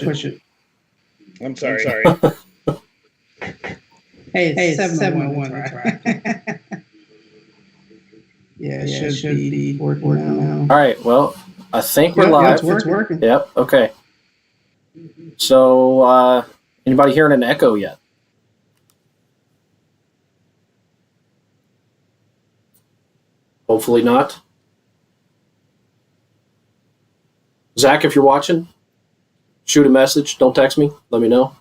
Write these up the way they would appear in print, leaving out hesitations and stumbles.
Push it. I'm sorry. Hey, it's 701. That's right. Yeah, it should be working now. All right. Well, I think we're live. It's working. Yep. Okay. So, anybody hearing an echo yet? Hopefully not. Zach, if you're watching, shoot a message. Don't text me. Let me know.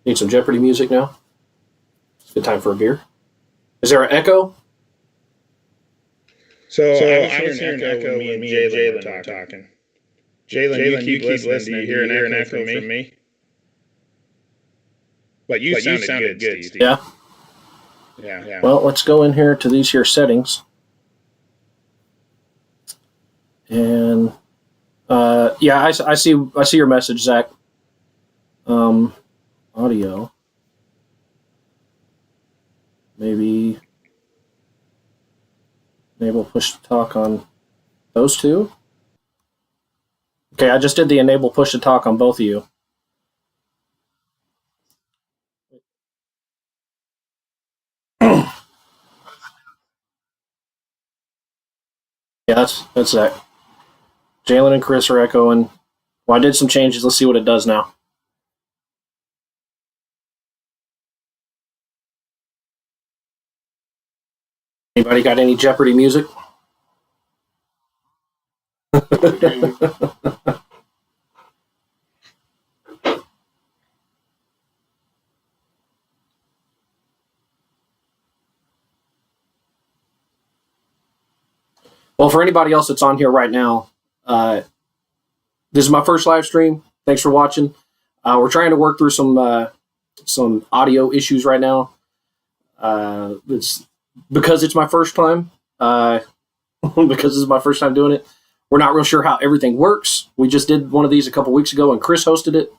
Need some Jeopardy music now. It's a good time for a beer. Is there an echo? So I was hearing an echo when me and Jalen were talking. Jalen, you keep listening. Do you hear an echo from me? But you sounded good, Steve. Yeah. Yeah. Well, let's go in here to these here settings. And yeah, I see your message, Zach. Audio. Maybe enable push to talk on those two. Okay, I just did the enable push to talk on both of you. Yeah, that's Zach. Jalen and Chris are echoing. Well, I did some changes. Let's see what it does now. Anybody got any Jeopardy music? Well, for anybody else that's on here right now, this is my first live stream. Thanks for watching. We're trying to work through some audio issues right now. It's because it's my first time. Because this is my first time doing it. We're not real sure how everything works. We just did one of these a couple weeks ago, and Chris hosted it.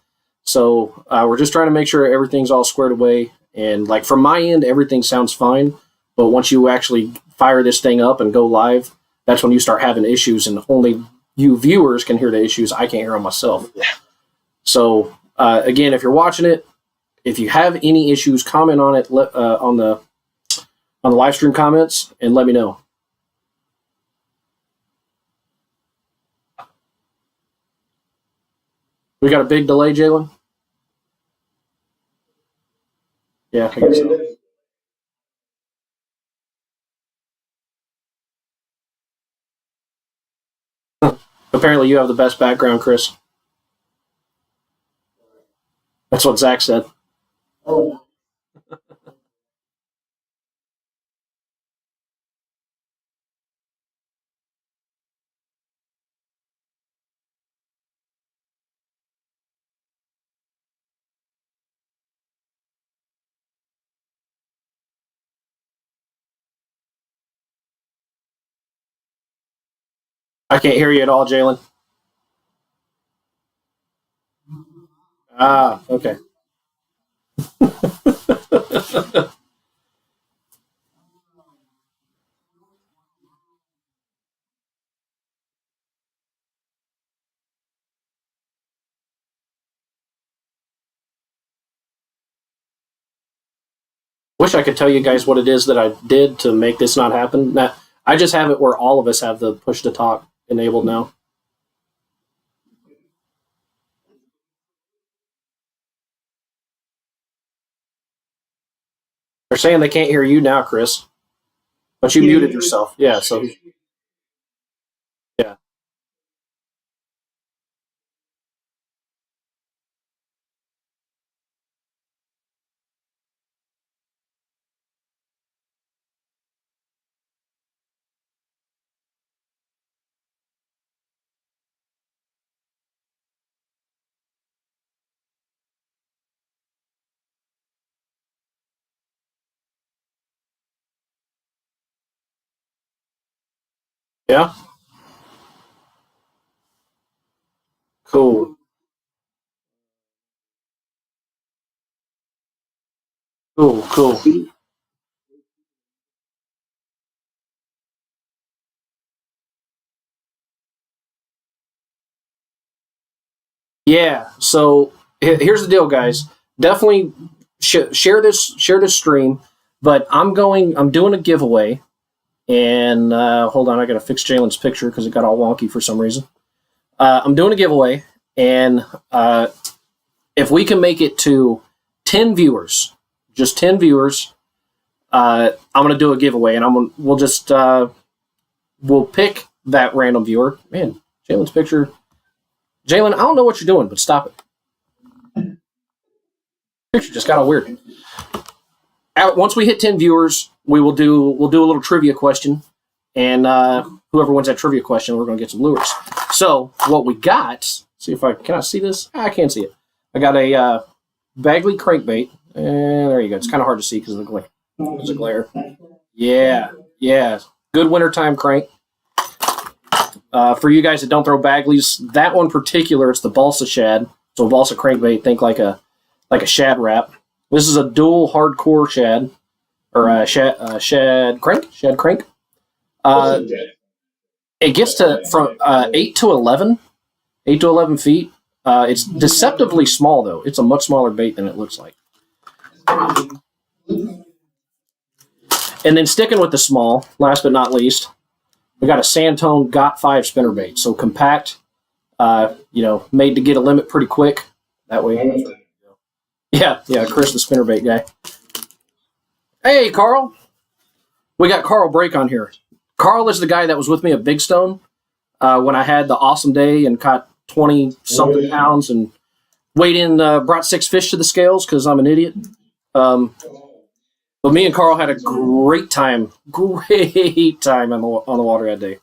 So we're just trying to make sure everything's all squared away. And like from my end, everything sounds fine. But once you actually fire this thing up and go live, that's when you start having issues, and only you viewers can hear the issues. I can't hear them myself. Yeah. So again, if you're watching it, if you have any issues, comment on it on the live stream comments and let me know. We got a big delay, Jalen? Yeah, I guess so. Apparently you have the best background, Chris. That's what Zach said. Oh. I can't hear you at all, Jalen. Ah, okay. Wish I could tell you guys what it is that I did to make this not happen. I just have it where all of us have the push to talk enabled now. They're saying they can't hear you now, Chris. But you muted yourself. Yeah, so yeah. Yeah? Cool. Cool. Yeah. So here's the deal, guys. Definitely share this stream. But I'm doing a giveaway, and hold on, I got to fix Jalen's picture because it got all wonky for some reason. I'm doing a giveaway, and if we can make it to 10 viewers, just 10 viewers, I'm gonna do a giveaway, and we'll pick that random viewer. Man, Jalen's picture. Jalen, I don't know what you're doing, but stop it. Picture just got all weird. Once we hit 10 viewers, we'll do a little trivia question, and whoever wins that trivia question, we're gonna get some lures. So what we got? See if can I see this? I can't see it. I got a Bagley crankbait, and there you go. It's kind of hard to see because of the glare. There's a glare. Yeah. Good wintertime crank. For you guys that don't throw Bagleys, that one particular, it's the balsa shad. So balsa crankbait, think like a shad wrap. This is a dual hardcore shad, or a shad crank. It gets to from 8 to 11 feet. It's deceptively small though. It's a much smaller bait than it looks like. And then sticking with the small, last but not least, we got a Sandtone Got 5 spinnerbait. So compact, made to get a limit pretty quick. That way. Yeah, Chris, the spinnerbait guy. Hey, Carl. We got Carl Brake on here. Carl is the guy that was with me at Big Stone when I had the awesome day and caught 20-something pounds and weighed in, brought 6 fish to the scales because I'm an idiot. But me and Carl had a great time on the water that day.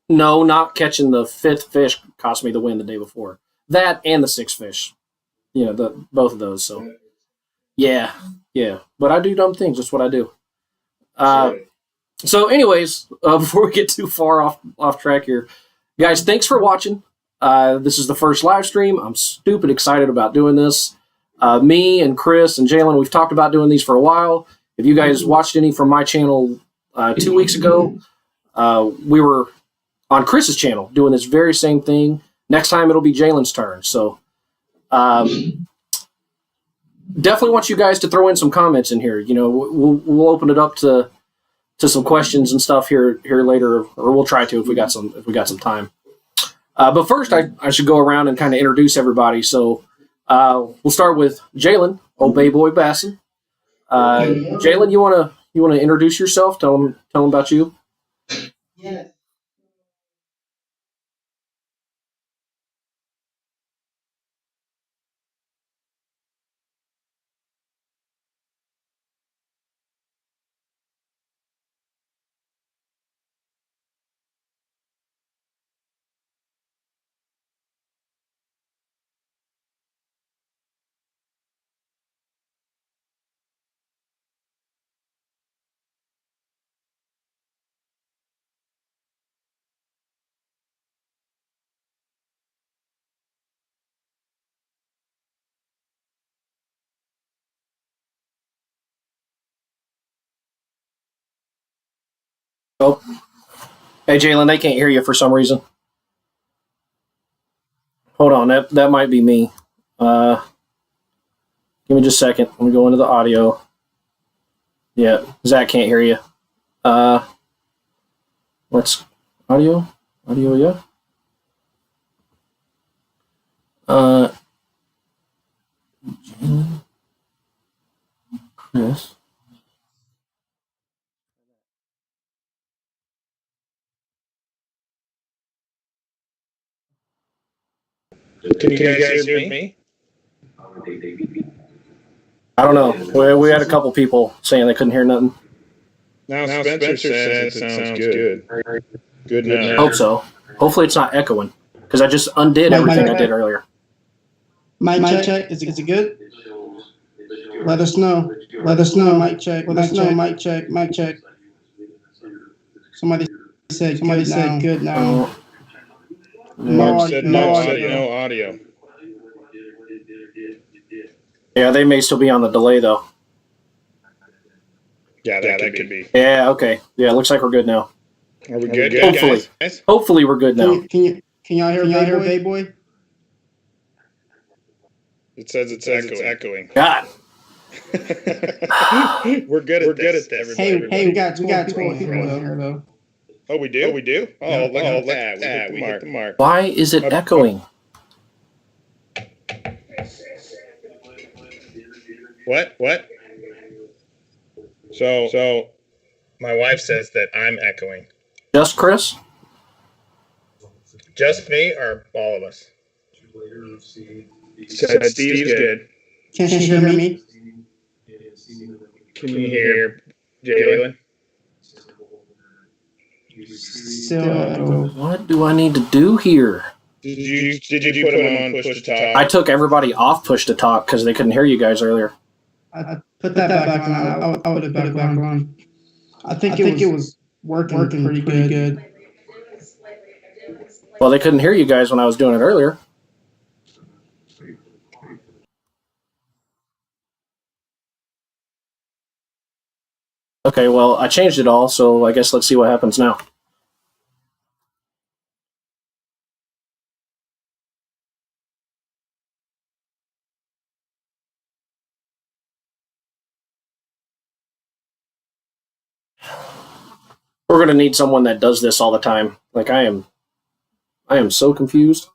No, not catching the 5th fish cost me the win the day before. That and the 6 fish, both of those. So, yeah. But I do dumb things. That's what I do. So, anyways, before we get too far off track here, guys, thanks for watching. This is the first live stream. I'm stupid excited about doing this. Me and Chris and Jalen, we've talked about doing these for a while. If you guys watched any from my channel 2 weeks ago, we were on Chris's channel doing this very same thing. Next time it'll be Jalen's turn. So definitely want you guys to throw in some comments in here. We'll open it up to some questions and stuff here later, or we'll try to if we got some time. But first, I should go around and kind of introduce everybody. So we'll start with Jalen, old Bay Boy Bassin. Jalen, you wanna introduce yourself? Tell them about you. Yes. Oh, hey Jalen, they can't hear you for some reason. Hold on, that might be me. Give me just a second. Let me go into the audio. Yeah, Zach can't hear you. What's audio? Audio, yeah. Chris. Can you guys hear me? I don't know. We had a couple people saying they couldn't hear nothing. Now Spencer says it sounds good. Good now. Hope so. Hopefully it's not echoing because I just undid everything I did earlier. Mic check. Is it good? Let us know. Mic check. Mic check. Somebody said good now. Mark said no audio. Yeah, they may still be on the delay though. Yeah, that could be. Yeah, okay. Yeah, it looks like we're good now. Are we good? Hopefully. Guys? Hopefully we're good now. Can y'all hear Bay Boy? It says it's echoing. God. We're good at this. Hey, we got 12 people here though. Oh, we do? Oh, look at that. We hit the mark. Why is it echoing? What? So, my wife says that I'm echoing. Just Chris? Just me or all of us? Said Steve's good. Can you hear me? Can you hear Jalen? Still. What do I need to do here? Did you put him on push to talk? I took everybody off push to talk because they couldn't hear you guys earlier. I put that back on. I would put it back on. I think it was working pretty good. Well, they couldn't hear you guys when I was doing it earlier. Okay, well, I changed it all, so I guess let's see what happens now. We're going to need someone that does this all the time. Like, I am so confused.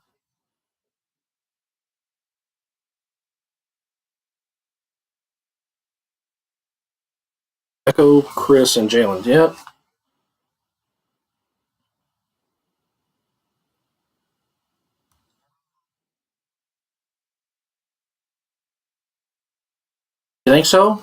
Echo, Chris, and Jalen. Yep. You think so?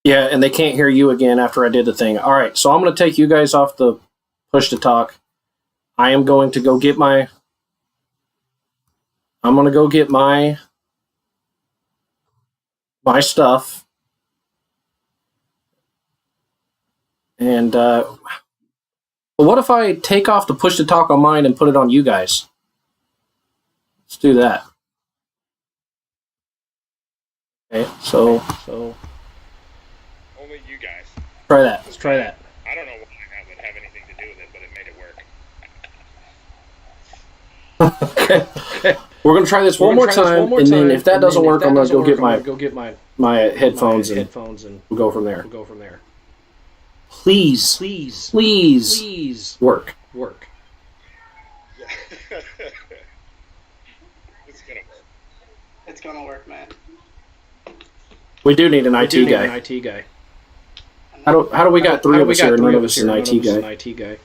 Yeah, and they can't hear you again after I did the thing. All right, so I'm going to take you guys off the push to talk. I am going to go get my... I'm going to go get my stuff. And what if I take off the push to talk on mine and put it on you guys? Let's do that. Okay, so Only you guys. try that. Let's try that. I don't know why that would have anything to do with it, but it made it work. Okay. We're going to try this one more time, and then if that doesn't work, I'm going to go get my headphones and we'll go from there. Please work. Yeah. It's gonna work. It's gonna work, man. We do need an IT guy. How do we got three of us here and none of us is an IT guy?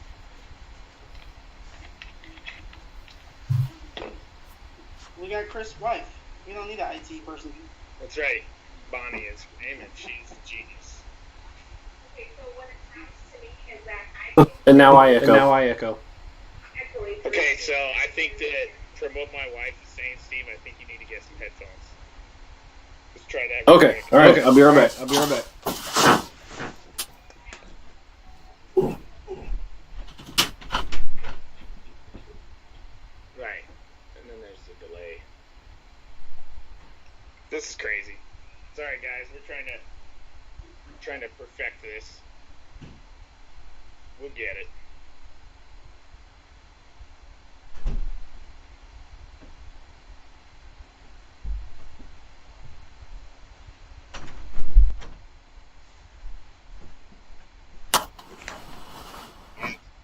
We got Chris' wife. We don't need an IT person. That's right. Bonnie is Raymond. She's a genius. Okay, so what it sounds to me is that And now I echo. Okay, so I think that from what my wife is saying, Steve, I think you need to get some headphones. Let's try that. Okay, all right. I'll be right back. Right, and then there's the delay. This is crazy. Sorry, guys, we're trying to perfect this. We'll get it.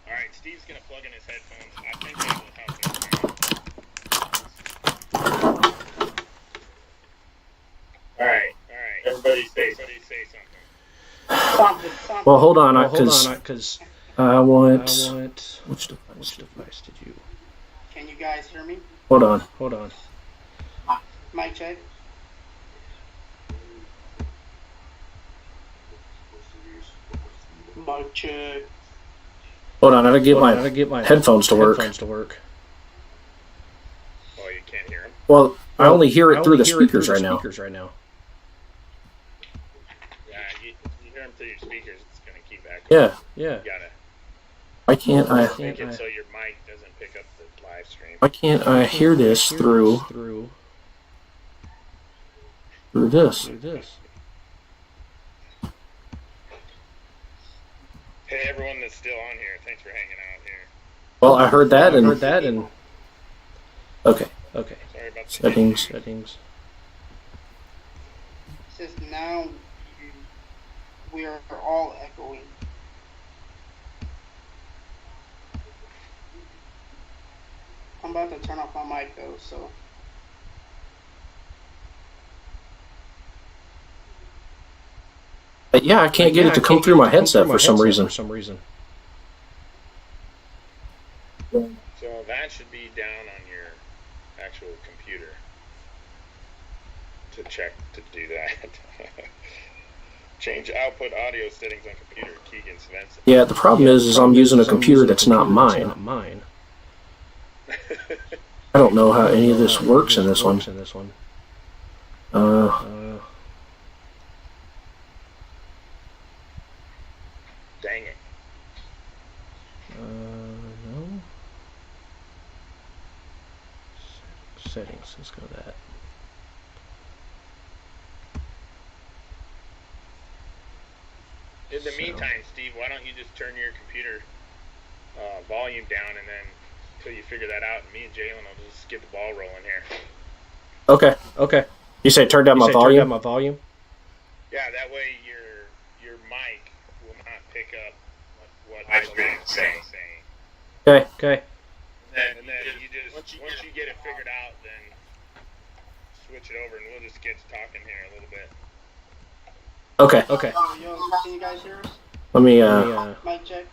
Alright, Steve's gonna plug in his headphones. I think that will help him. Alright. Everybody say something. Well, hold on, because I want. Which device did you? Can you guys hear me? Hold on. Mic check. Mic check. Hold on, I gotta get my headphones to work. Oh, you can't hear him? Well, I only hear it through the speakers right now. Yeah, you hear them through your speakers, it's going to keep echoing. Yeah. You gotta Why can't I? make it so your mic doesn't pick up the live stream. Why can't I hear this through this? Hey, everyone that's still on here, thanks for hanging out here. Well, I heard that and okay. Sorry about the Settings. It says now we are all echoing. I'm about to turn off my mic though, so. Yeah, I can't get it to come through my headset for some reason. So that should be down on your actual computer to check to do that. Change output audio settings on computer. Keegan Svensson. Yeah, the problem is I'm using a computer that's not mine. I don't know how any of this works in this one. Dang it. No. Settings, let's go to that. In the meantime, Steve, why don't you just turn your computer volume down and then until you figure that out, and me and Jalen will just get the ball rolling here. Okay. You say turn down my volume? Yeah, that way your mic will not pick up what I'm saying. Okay. And then you just once you get it figured out, then switch it over, and we'll just get to talking here a little bit. Okay. Yo, can you guys hear us? Let me Mic check.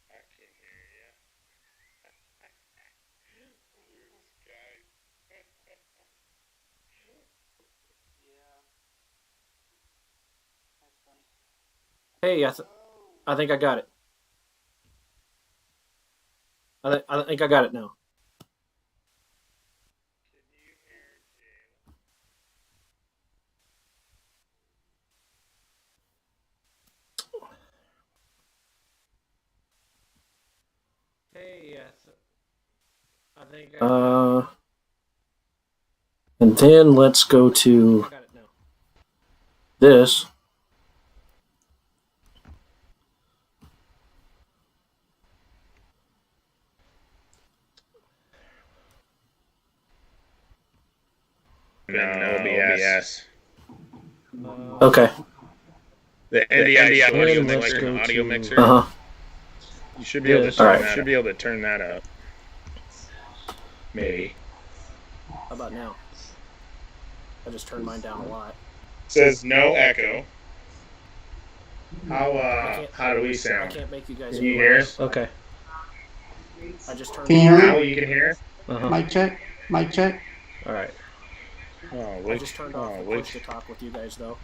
I can hear you. Hey, I think I got it. I think I got it now. Can you hear Jalen? Hey, I think and then let's go to this. No, OBS. Okay. The NDI audio mixer, an audio mixer. You should be able to turn that up. Maybe. How about now? I just turned mine down a lot. Says no echo. How do we I sound? can't make you guys Can you hear us? Okay. I just turned Can you hear Now me? you can hear us? Mic check. Mic check. All right. I just turned off the push to talk with you guys though.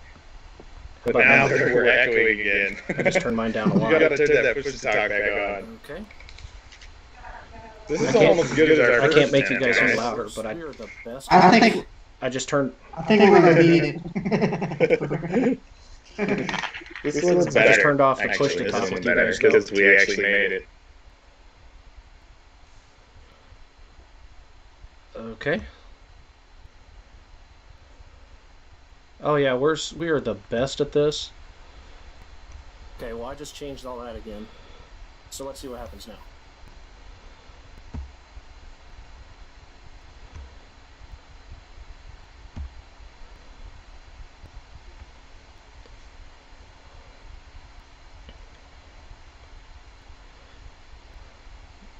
But now we're echoing again. I just turned mine down a lot. You gotta turn that push to talk back on. Okay. This is almost as good as our I can't make first you guys attempt. any louder, but We are the best. I think I just turned. we're gonna beat it. This I one's just better. turned off the Actually, push to this talk one's with you better guys. because we actually made it. Okay. Oh yeah, we are the best at this. Okay, well I just changed all that again. So let's see what happens now.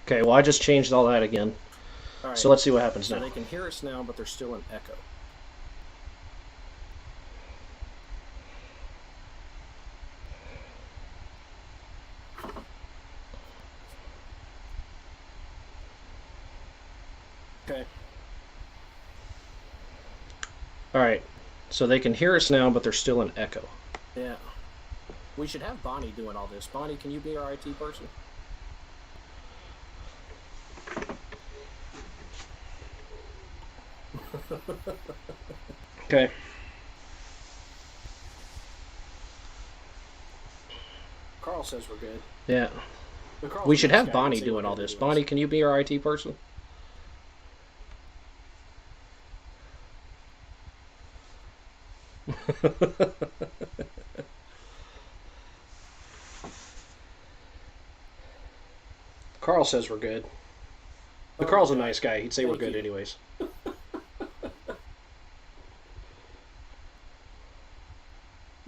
Okay, well I just changed all that again. All right. So let's see what happens now. They can hear us now, but there's still an echo. Okay. All right. So they can hear us now, but there's still an echo. Yeah. We should have Bonnie doing all this. Bonnie, can you be our IT person? Okay. Carl says we're good. Yeah. We should have Bonnie doing all this. Bonnie, can you be our IT person? Carl says we're good. But Carl's a nice guy. He'd say we're good anyways.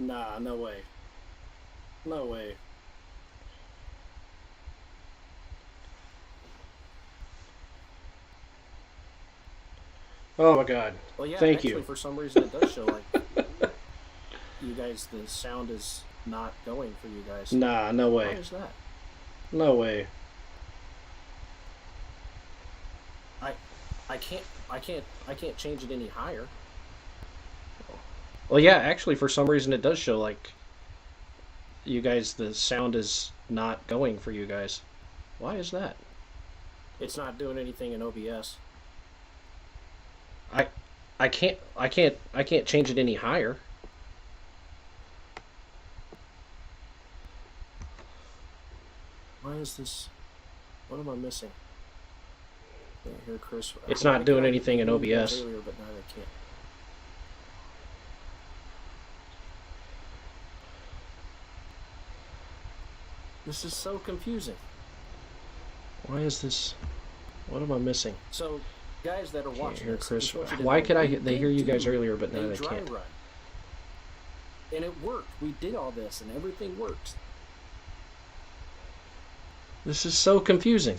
Nah, no way. No way. Oh my god. Well, yeah, Thank actually, you. for some reason it does show like you guys, the sound is not going for you guys. Nah, no Why way. is that? No way. I can't change it any higher. Well, yeah, actually, for some reason it does show like you guys, the sound is not going for you guys. Why is that? It's not doing anything in OBS. I can't change it any higher. Why is this? What am I missing? Here, Chris. It's not doing anything in I did OBS. earlier, but now I can't. This is so confusing. Why is this? What am I missing? So, guys that are Can't watching hear this, Chris. just want you to Why know, could we they hear did you guys do earlier, but now a they dry can't? run. And it worked. We did all this, and everything works. This is so confusing.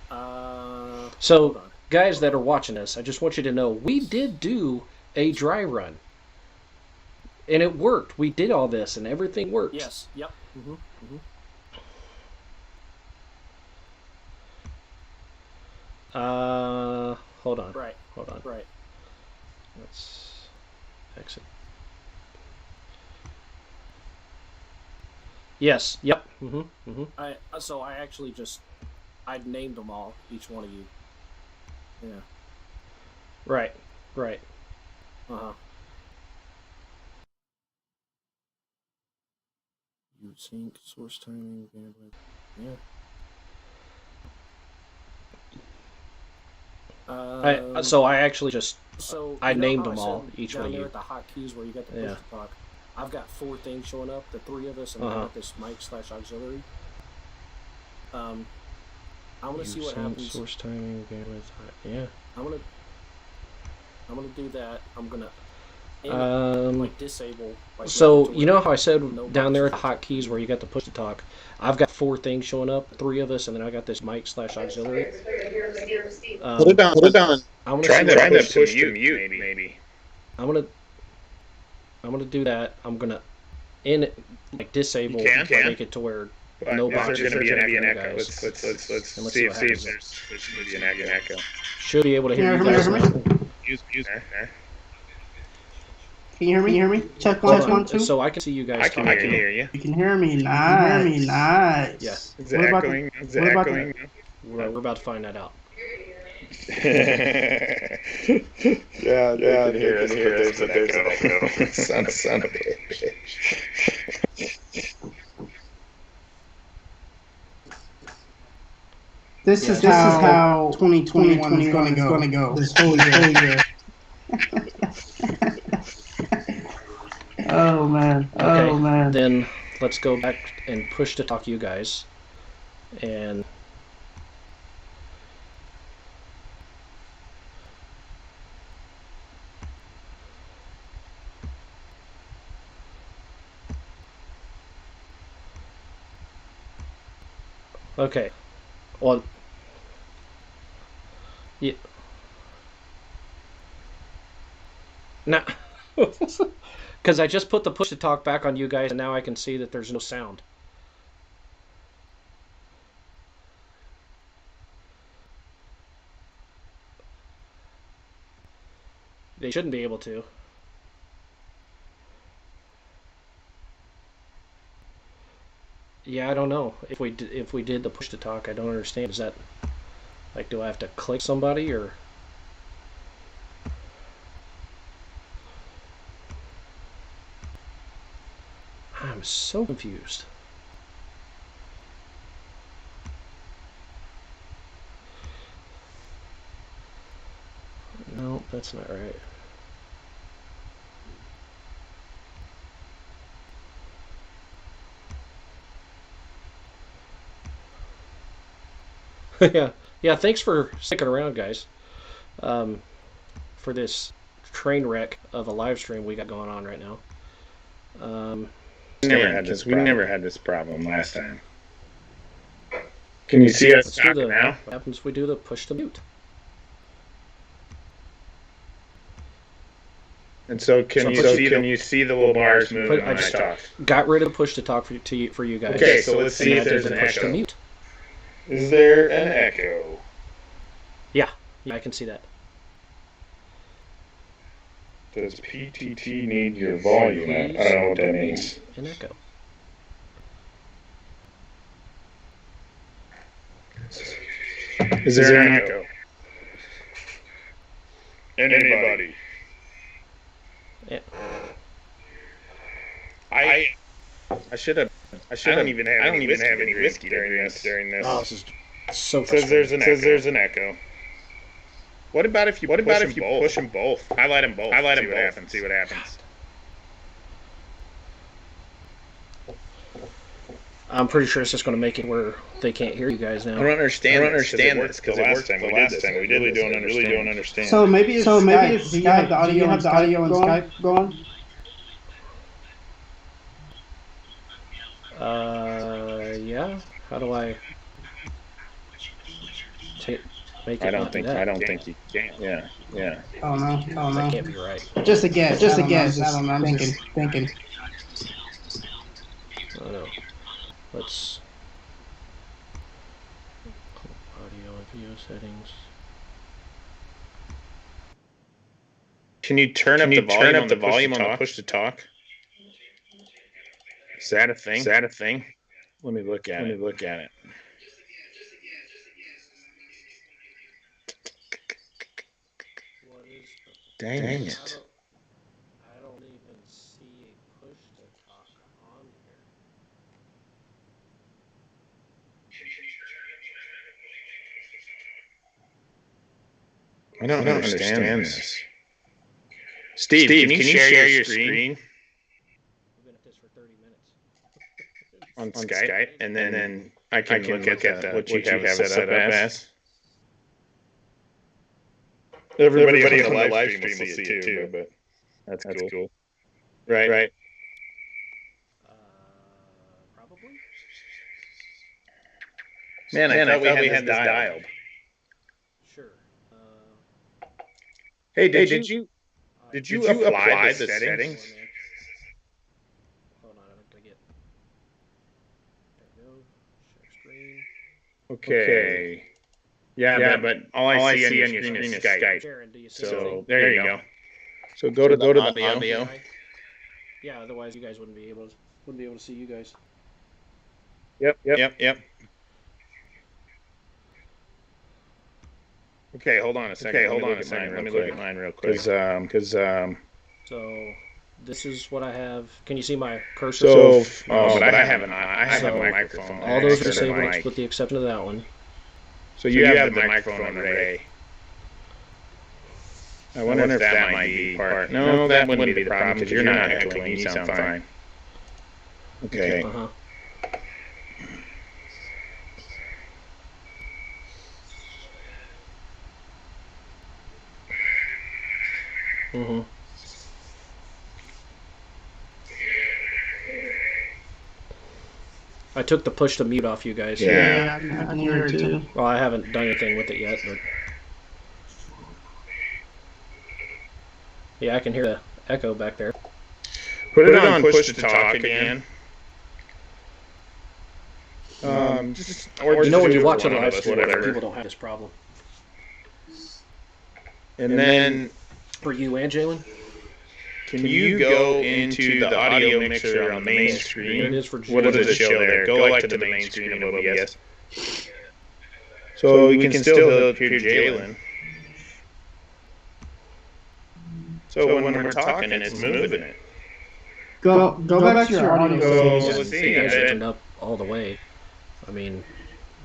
Hold So, on. guys that are watching this, I just want you to know we did do a dry run, and it worked. We did all this, and everything worked. Yes. Yep. Hold on. Right. Hold on. Right. Let's exit. Yes. Yep. So I actually I'd named them all, each one of you. Yeah. Right. Right. Uh-huh. You sync, source timing, bandwidth. Yeah. So I actually just So I you know named how them I all, said each down one of there you. at the hotkeys where you got the push Yeah. to talk. I've got 4 things showing up, the 3 of us, and I got this mic/auxiliary. I'm gonna see what happens. Source timing, bandwidth. Yeah. I'm gonna do that. I'm gonna disable. So you know how I said down there at the hotkeys where you got the push to talk? I've got 4 things showing up, 3 of us, and then I got this mic/auxiliary. Put it down. I'm Try gonna that push to mute, maybe. I'm gonna do that. I'm gonna disable You can. make it to where But no is boxes there are going to be an checking echo? guys. Let's And let's see what if happens. there's going to be an echo. Should be able to hear you Can you guys. hear me? Can you hear me? Check Hold 1, on. 2. So I can see you guys. I can hear you. You can hear me. Nice. Nice. Yeah. Is it echoing? Is it echoing? We're about to find that out. Yeah, I can hear us, but there's an echo. Son of a bitch. This is how 2021 is going to go. This whole year. Oh man. Okay. Oh man. Then let's go back and push to talk you guys. And okay. Well, yeah. Now, because I just put the push to talk back on you guys, and now I can see that there's no sound. They shouldn't be able to. Yeah, I don't know if we did the push to talk. I don't understand. Is that like, do I have to click somebody or? I'm so confused. No, that's not right. yeah. Thanks for sticking around, guys. For this train wreck of a live stream we got going on right now. We never had this problem last time. Can you see us talking now? What happens if we do the push to mute? And so can you see the little bars moving when I talk? Got rid of the push to talk for you guys. Okay, so let's see if there's an push to echo. mute. Is there an echo? Yeah, I can see that. Does PTT need your volume? I don't know what that means. An echo. Is there an echo? Anybody? Yeah. I don't even have any whiskey during this. Oh, this is so Says there's an echo. What about if you push them both? Highlight them both. See what happens. I'm pretty sure it's just going to make it where they can't hear you guys now. I don't understand this because last time we did this. We really don't understand. So maybe it's Skype. Do you have the audio on Skype going? Yeah. How do I make it? I don't think you can. Yeah. Oh no. That can't be right. Just a guess. I don't know. I'm thinking. I don't know. Let's audio and video settings. Can you turn up the volume on the push to talk? Is that a thing? Let me look at it. Dang it. I don't even see a push to talk on here. I don't understand this. Steve, can you share your screen We've been at this for 30 minutes. on Skype, and then I can look at what you have set up as? Everybody on the live stream will see it too, but that's cool. Right. Probably. Man, I thought we had this dialed. Sure. Hey, did you apply the settings? Hold on, I'm gonna get. There we go. Share screen. Okay. Yeah, but all I see on your screen is Skype. Sharon, do you see So anything? there you go. So go to the audio. Yeah, otherwise you guys wouldn't be able to see you guys. Yep. Okay, hold on a second. Let me look at mine real quick. Because So this is what I have. Can you see my cursor? but I have a microphone. All those are disabled with the exception of that one. So you have the microphone array. I wonder if that might be part. No, that wouldn't be the problem because you're not echoing. You sound fine. Okay. Uh-huh. Mm-hmm. I took the push to mute off you guys. Yeah, I can hear it too. Well, I haven't done anything with it yet, but yeah, I can hear the echo back there. Put it on push to talk again. When you watch a live stream, people don't have this problem. And then For you and Jalen? Can you go into the audio mixer on the main screen? It is for What does it show there? Go like to the main screen of OBS. So we can still hear Jalen. So when we're talking, it's moving it. Go back to your audio. So let's see. You guys are turned up all the way. I mean,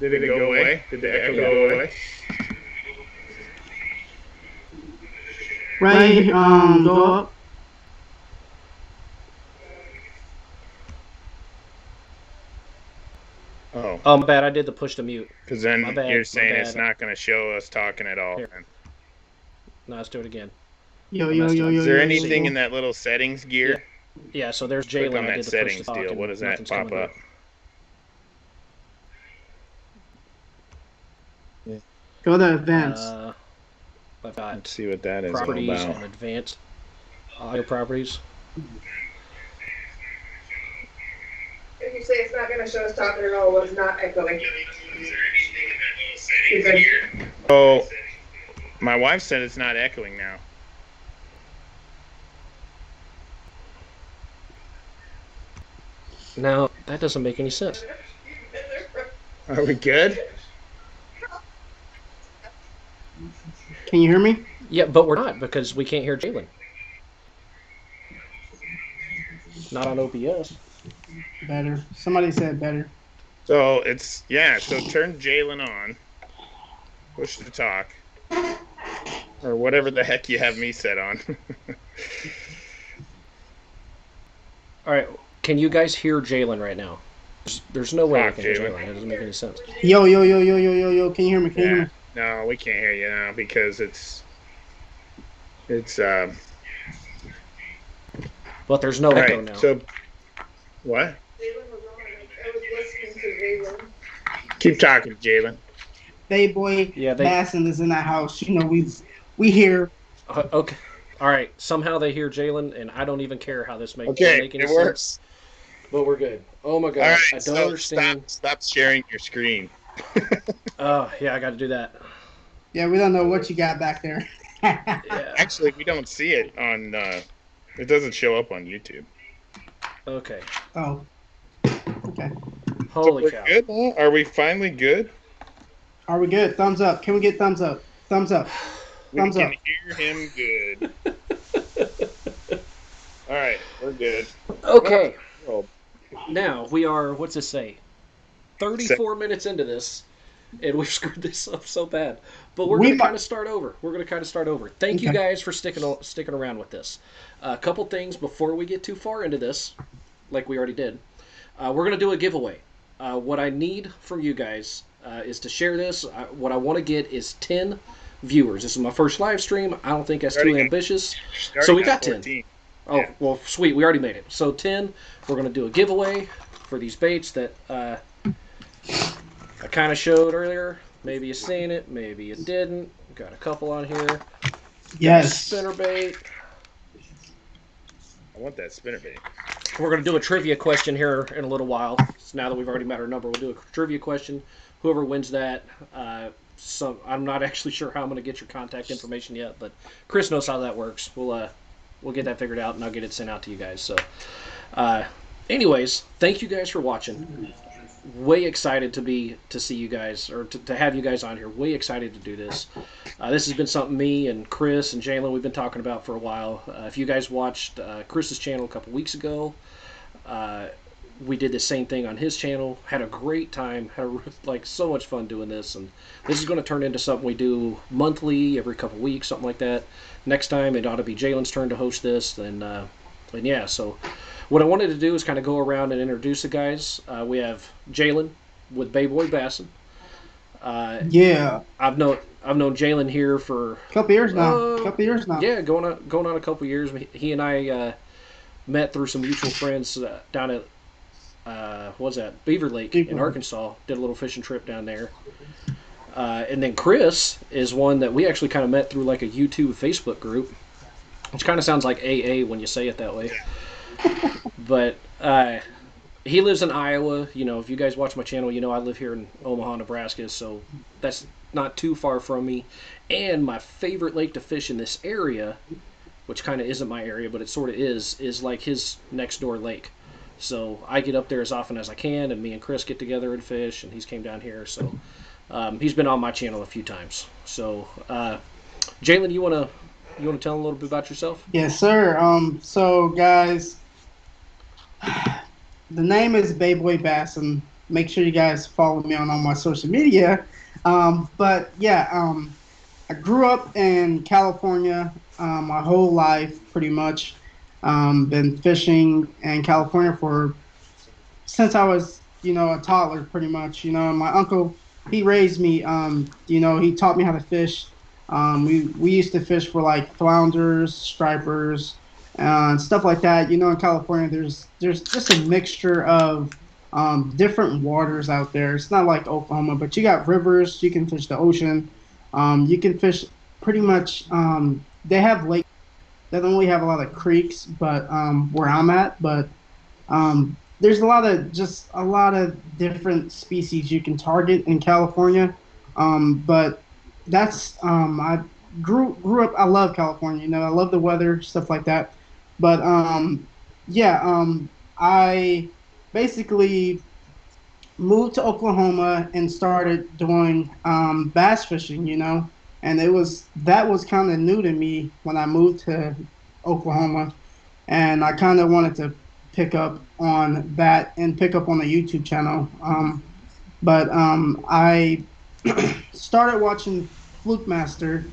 Did it go away? Did the echo go away? Right, go up. Oh, my bad. I did the push to mute. because then My bad, you're my saying it's bad. not going to show us talking at all. Here. No, let's do it again. Yo. Is there anything in that little settings gear? Yeah, so there's Click Jalen. on I that did the push to settings talk. deal. and What does that nothing's pop coming up? Go to advanced. I've got Let's see what that is all properties about. and advanced audio properties. If you say it's not going to show us talking at all, well, it's not echoing. Oh, my wife said it's not echoing now. Now, that doesn't make any sense. Are we good? Can you hear me? Yeah, but we're not because we can't hear Jalen. Not on OBS. Better. Somebody said better. So it's, yeah, so turn Jalen on. Push to talk. Or whatever the heck you have me set on. All right, can you guys hear Jalen right now? There's no way I Talk, can hear Jalen. Jalen. That doesn't make any sense. Yo. Can you hear me? Can you hear me? No, we can't hear you now because it's But there's no all echo right. now. So what? Jalen was on. I was listening to Jalen. Keep talking, Jalen. Babe boy, Yeah, they- Bassin is in that house. You know, we hear. Okay. All right. Somehow they hear Jalen, and I don't even care how this makes Okay, make any it sense. works. But we're good. Oh my All god, right, I don't so understand. stop sharing your screen. Oh yeah, I got to do that. Yeah, we don't know what you got back there. Yeah. Actually, we don't see it on. It doesn't show up on YouTube. Okay. Oh. Okay. Holy We're cow. good. Huh? Are we finally good? Are we good? Thumbs up. Can we get thumbs up? Thumbs up. Thumbs we up. can hear him good. All right, we're good. Okay. Oh, Now we are. What's this say? 34 minutes into this, and we've screwed this up so bad. But we're We going to mi- kind of start over. We're going to kind of start over. Thank you Okay. guys for sticking around with this. A couple things before we get too far into this, like we already did. We're going to do a giveaway. What I need from you guys is to share this. What I want to get is 10 viewers. This is my first live stream. I don't think that's too Already got- ambitious. starting So we at got 10. 14. Oh, Yeah. well, sweet. We already made it. So 10, we're going to do a giveaway for these baits that I kind of showed earlier. Maybe you seen it, maybe you didn't. Got a couple on here. Yes. Spinnerbait. I want that spinnerbait. We're going to do a trivia question here in a little while. So now that we've already met our number, we'll do a trivia question. Whoever wins that, I'm not actually sure how I'm going to get your contact information yet, but Chris knows how that works. We'll get that figured out, and I'll get it sent out to you guys. So, anyways, thank you guys for watching. Way excited to see you guys, or to have you guys on here. Way excited to do this. This has been something me and Chris and Jalen we've been talking about for a while. If you guys watched Chris's channel a couple weeks ago, we did the same thing on his channel. Had a great time. Had so much fun doing this, and this is going to turn into something we do monthly, every couple weeks, something like that. Next time it ought to be Jalen's turn to host this. And yeah, so. What I wanted to do is kind of go around and introduce the guys. We have Jalen with Bayboy Bassin. Yeah. I've known Jalen here for Couple years now. yeah, going on a couple years. He and I met through some mutual friends down at what was that, Beaver Lake in Arkansas. Did a little fishing trip down there. And then Chris is one that we actually kind of met through like a YouTube Facebook group, which kind of sounds like AA when you say it that way. But he lives in Iowa. You know, if you guys watch my channel, you know I live here in Omaha, Nebraska, so that's not too far from me. And my favorite lake to fish in this area which kind of isn't my area, but it sort of is like his next door lake. So I get up there as often as I can, and me and Chris get together and fish, and he's came down here. So he's been on my channel a few times. So Jalen, you wanna tell him a little bit about yourself? Yes, sir. So guys, the name is Bayboy Bassin. Make sure you guys follow me on all my social media. But yeah, I grew up in California my whole life, pretty much. Been fishing in California since I was, a toddler, pretty much. My uncle, he raised me. He taught me how to fish. We used to fish for like flounders, stripers, and stuff like that. In California, there's just a mixture of different waters out there. It's not like Oklahoma, but you got rivers. You can fish the ocean. You can fish pretty much. They have lakes. They don't really have a lot of creeks, but where I'm at, but there's a lot of different species you can target in California. But that's I grew up. I love California. I love the weather, stuff like that. But I basically moved to Oklahoma and started doing bass fishing. And that was kind of new to me when I moved to Oklahoma, and I kind of wanted to pick up on that and pick up on the YouTube channel. But I started watching Fluke Master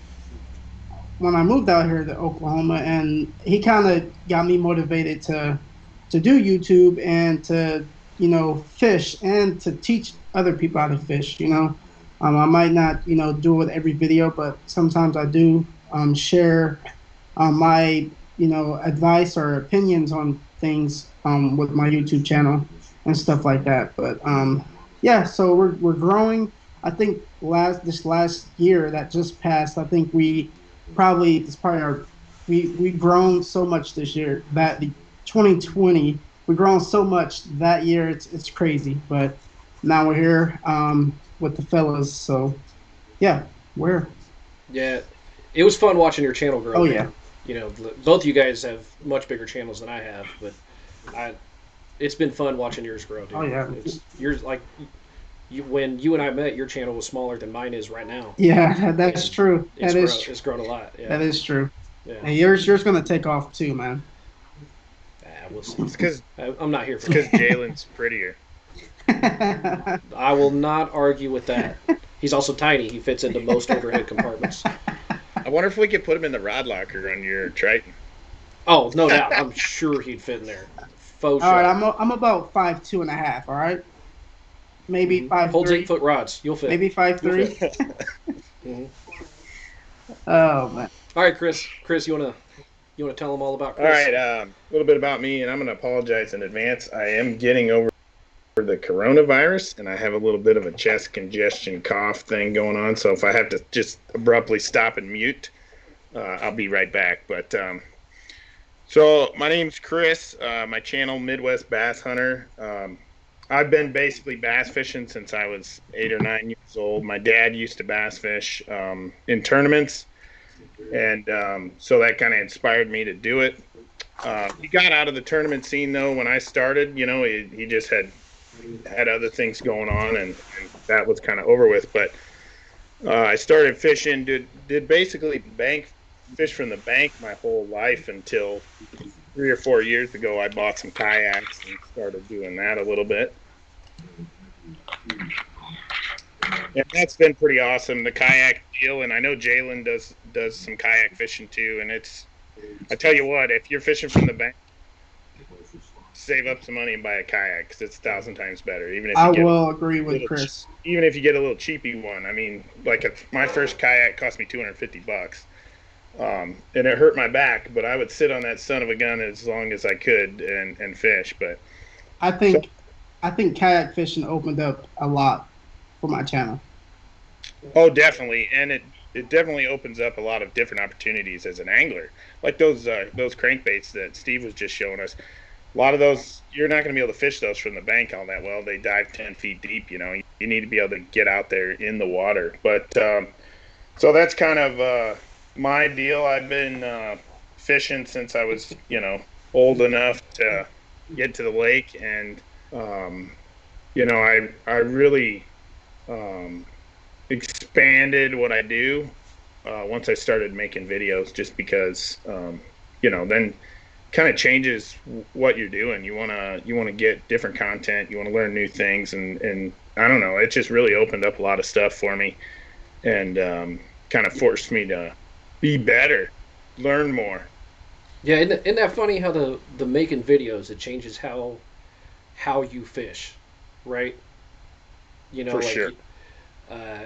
when I moved out here to Oklahoma, and he kind of got me motivated to do YouTube and to fish and to teach other people how to fish. I might not do it with every video, but sometimes I do share my advice or opinions on things with my YouTube channel and stuff like that. But yeah, so we're growing. I think this last year that just passed, I think we've grown so much this year that the 2020 we've grown so much that year, it's crazy. But now we're here with the fellas, so yeah, it was fun watching your channel grow. Oh yeah. Both you guys have much bigger channels than I have, but it's been fun watching yours grow, dude. Oh yeah. Yours, like, when you and I met, your channel was smaller than mine is right now. Yeah, that's true. It's grown a lot. Yeah. That is true. Yeah. And yours gonna take off too, man. We'll see. It's because I'm not here for that. Jalen's prettier. I will not argue with that. He's also tiny. He fits into most overhead compartments. I wonder if we could put him in the rod locker on your Triton. Oh, no doubt. I'm sure he'd fit in there. Faux All sure. right, I'm about 5'2.5". All right, maybe 5'3". Holds 8-foot rods. You'll fit. Maybe 5'3". Mm-hmm. Oh man. All right, Chris. You wanna tell them all about Chris? All right, a little bit about me, and I'm going to apologize in advance. I am getting over the coronavirus, and I have a little bit of a chest congestion cough thing going on, so if I have to just abruptly stop and mute, I'll be right back. But so my name's Chris. My channel, Midwest Bass Hunter. I've been basically bass fishing since I was 8 or 9 years old. My dad used to bass fish in tournaments, and so that kind of inspired me to do it. He got out of the tournament scene though when I started. He just had other things going on, and that was kind of over with. But I started fishing, did basically fish from the bank my whole life until 3 or 4 years ago. I bought some kayaks and started doing that a little bit. And that's been pretty awesome, the kayak deal. And I know Jalen does some kayak fishing too. And I tell you what, if you're fishing from the bank, save up some money and buy a kayak, because it's 1,000 times better. Even if I will agree with Chris. Even if you get a little cheapy one. I mean, like my first kayak cost me $250. And it hurt my back, but I would sit on that son of a gun as long as I could and fish. But I think kayak fishing opened up a lot for my channel. Oh, definitely, and it definitely opens up a lot of different opportunities as an angler. Like those crankbaits that Steve was just showing us. A lot of those, you're not going to be able to fish those from the bank all that well. They dive 10 feet deep. You need to be able to get out there in the water. But so that's kind of my deal. I've been fishing since I was, old enough to get to the lake, and I really expanded what I do once I started making videos, just because then kind of changes what you're doing. You wanna get different content, you want to learn new things, and I don't know, it just really opened up a lot of stuff for me, and kind of forced me to be better, learn more. Yeah, isn't that funny how the making videos, it changes how you fish, right? For sure. uh,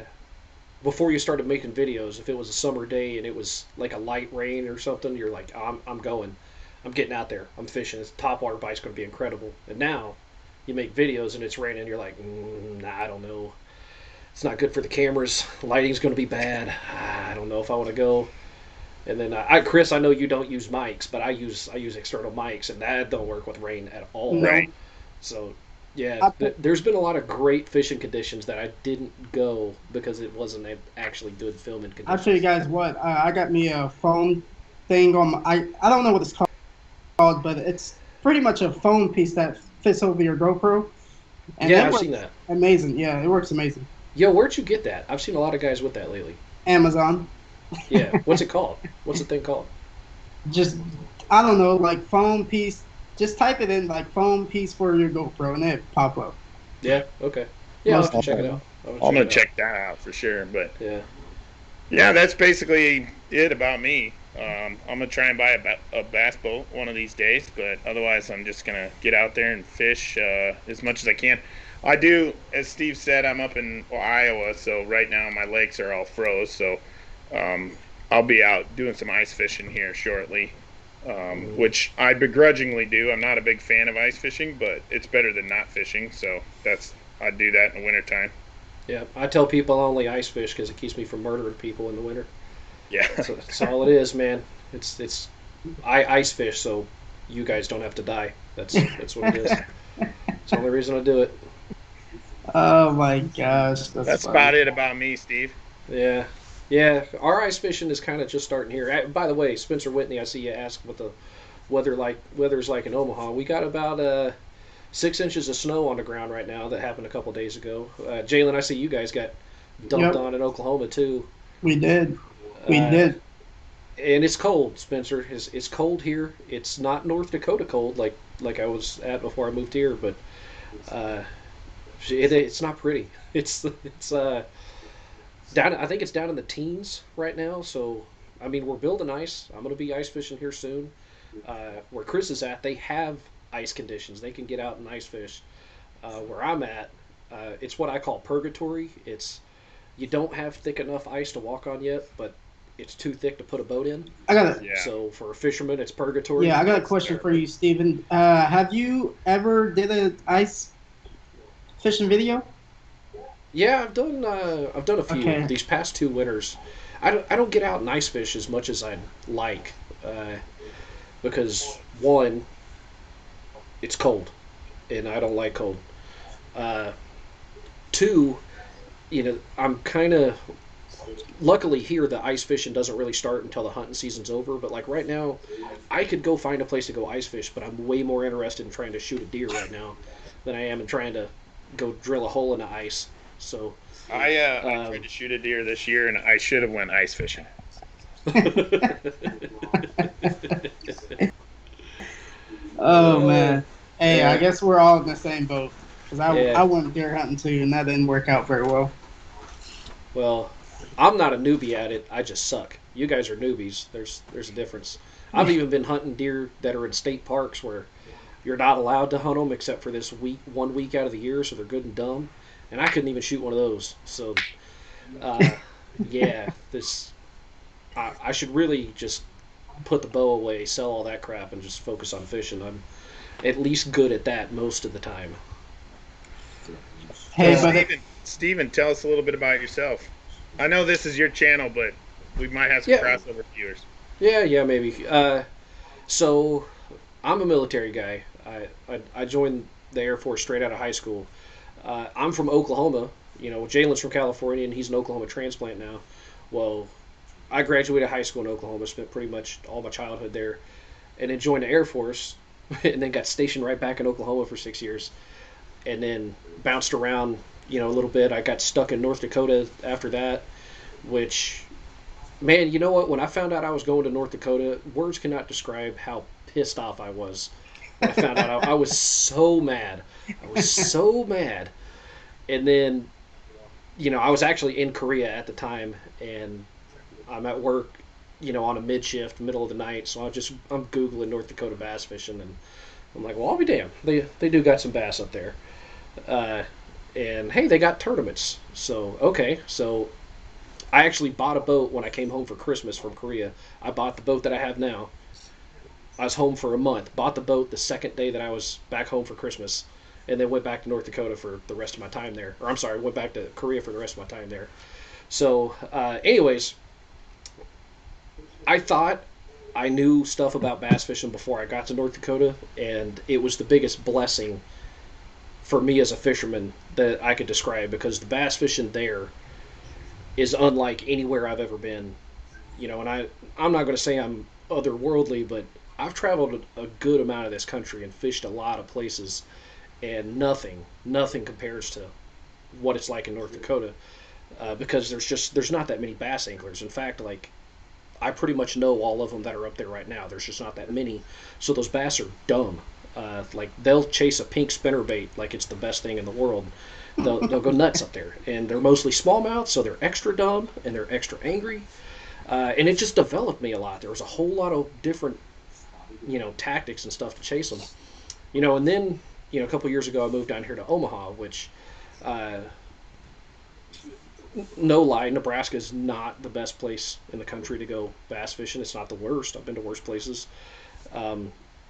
before you started making videos, if it was a summer day and it was like a light rain or something, you're like, I'm going, I'm getting out there, I'm fishing. This topwater bite's going to be incredible. And now you make videos and it's raining, you're like, nah, I don't know. It's not good for the cameras. Lighting's going to be bad. I don't know if I want to go. And then Chris, I know you don't use mics, but I use external mics, and that don't work with rain at all. Right. So, yeah, there's been a lot of great fishing conditions that I didn't go because it wasn't actually good filming conditions. I'll show you guys what I got me a foam thing on. I don't know what it's called, but it's pretty much a foam piece that fits over your GoPro. And yeah, I've seen that. Amazing. Yeah, it works amazing. Yo, where'd you get that? I've seen a lot of guys with that lately. Amazon. Yeah. What's it called? What's the thing called? Just, I don't know, like foam piece. Just type it in, like foam piece for your GoPro, and it pop up. Yeah. Okay. Yeah, I'll have to check it out. I'm gonna check that out for sure. But yeah, that's basically it about me. I'm gonna try and buy a bass boat one of these days, but otherwise I'm just gonna get out there and fish as much as I can. I do, as Steve said, I'm up in Iowa, so right now my lakes are all froze. So I'll be out doing some ice fishing here shortly, which I begrudgingly do. I'm not a big fan of ice fishing, but it's better than not fishing. So I do that in the wintertime. Yeah, I tell people I only ice fish because it keeps me from murdering people in the winter. Yeah, that's all it is, man. I ice fish so you guys don't have to die. That's what it is. It's the only reason I do it. Oh my gosh, that's about it about me, Steve. Yeah, our ice fishing is kind of just starting here. By the way, Spencer Whitney, I see you ask what the weather's like in Omaha. We got about 6 inches of snow on the ground right now. That happened a couple days ago. Jalen, I see you guys got dumped on in Oklahoma too. We did. And it's cold, Spencer. It's cold here. It's not North Dakota cold like I was at before I moved here, but it's not pretty. It's down. I think it's down in the teens right now. So I mean, we're building ice. I'm gonna be ice fishing here soon. Where Chris is at, they have ice conditions. They can get out and ice fish. Where I'm at, it's what I call purgatory. You don't have thick enough ice to walk on yet, but it's too thick to put a boat in. So for a fisherman, it's purgatory. Yeah, I got a question for you, Steven. Have you ever did an ice fishing video? Yeah, I've done a few these past 2 winters. I don't get out and ice fish as much as I'd like, because one, it's cold, and I don't like cold. 2, I'm kind of luckily here the ice fishing doesn't really start until the hunting season's over, but like right now I could go find a place to go ice fish, but I'm way more interested in trying to shoot a deer right now than I am in trying to go drill a hole in the ice. So I tried to shoot a deer this year, and I should have went ice fishing. Oh man, hey, I guess we're all in the same boat, because I went deer hunting too, and that didn't work out very well. Well, I'm not a newbie at it. I just suck. You guys are newbies. There's a difference. I've even been hunting deer that are in state parks where you're not allowed to hunt them except for this 1 week out of the year, so they're good and dumb. And I couldn't even shoot one of those. So, I should really just put the bow away, sell all that crap, and just focus on fishing. I'm at least good at that most of the time. Hey, Steven, tell us a little bit about yourself. I know this is your channel, but we might have some crossover viewers. Yeah, maybe. So, I'm a military guy. I joined the Air Force straight out of high school. I'm from Oklahoma. Jalen's from California, and he's an Oklahoma transplant now. Well, I graduated high school in Oklahoma, spent pretty much all my childhood there, and then joined the Air Force, and then got stationed right back in Oklahoma for 6 years, and then bounced around, a little bit. I got stuck in North Dakota after that, which, man, you know what? When I found out I was going to North Dakota, words cannot describe how pissed off I was. When I found out, I was so mad. I was so mad. And then, I was actually in Korea at the time, and I'm at work, on a mid shift, middle of the night. So I'm Googling North Dakota bass fishing, and I'm like, well, I'll be damned. They do got some bass up there. And hey, they got tournaments. So, okay. So I actually bought a boat when I came home for Christmas from Korea. I bought the boat that I have now. I was home for a month. Bought the boat the second day that I was back home for Christmas, and then went back to North Dakota for the rest of my time there. Or I'm sorry, went back to Korea for the rest of my time there. So, anyways, I thought I knew stuff about bass fishing before I got to North Dakota, and it was the biggest blessing for me as a fisherman that I could describe, because the bass fishing there is unlike anywhere I've ever been. And I'm not going to say I'm otherworldly, but I've traveled a good amount of this country and fished a lot of places, and nothing compares to what it's like in North Dakota, because there's not that many bass anglers. In fact, like, I pretty much know all of them that are up there right now. There's just not that many, so those bass are dumb. Like, they'll chase a pink spinnerbait like it's the best thing in the world. They'll go nuts up there, and they're mostly smallmouth, so they're extra dumb and they're extra angry. And it just developed me a lot. There was a whole lot of different, tactics and stuff to chase them. And then, a couple years ago, I moved down here to Omaha, which, no lie, Nebraska is not the best place in the country to go bass fishing. It's not the worst. I've been to worse places.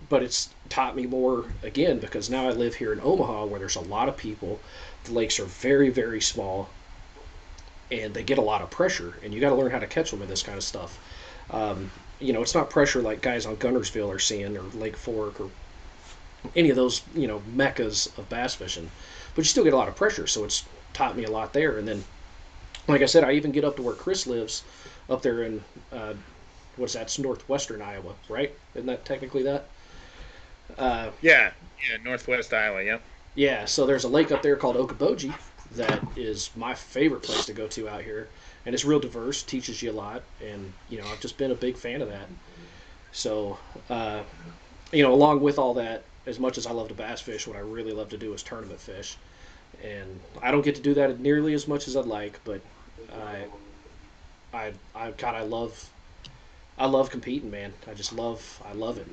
But it's taught me more, again, because now I live here in Omaha, where there's a lot of people. The lakes are very, very small, and they get a lot of pressure, and you got to learn how to catch them in this kind of stuff. It's not pressure like guys on Gunnersville are seeing, or Lake Fork, or any of those, meccas of bass fishing, but you still get a lot of pressure, so it's taught me a lot there. And then, like I said, I even get up to where Chris lives, up there in, what's that, it's northwestern Iowa, right? Isn't that technically that? Yeah, Northwest Iowa, yep. Yeah, so there's a lake up there called Okoboji that is my favorite place to go to out here, and it's real diverse, teaches you a lot, and I've just been a big fan of that. So, along with all that, as much as I love to bass fish, what I really love to do is tournament fish, and I don't get to do that nearly as much as I'd like, but I love competing, man. I love it.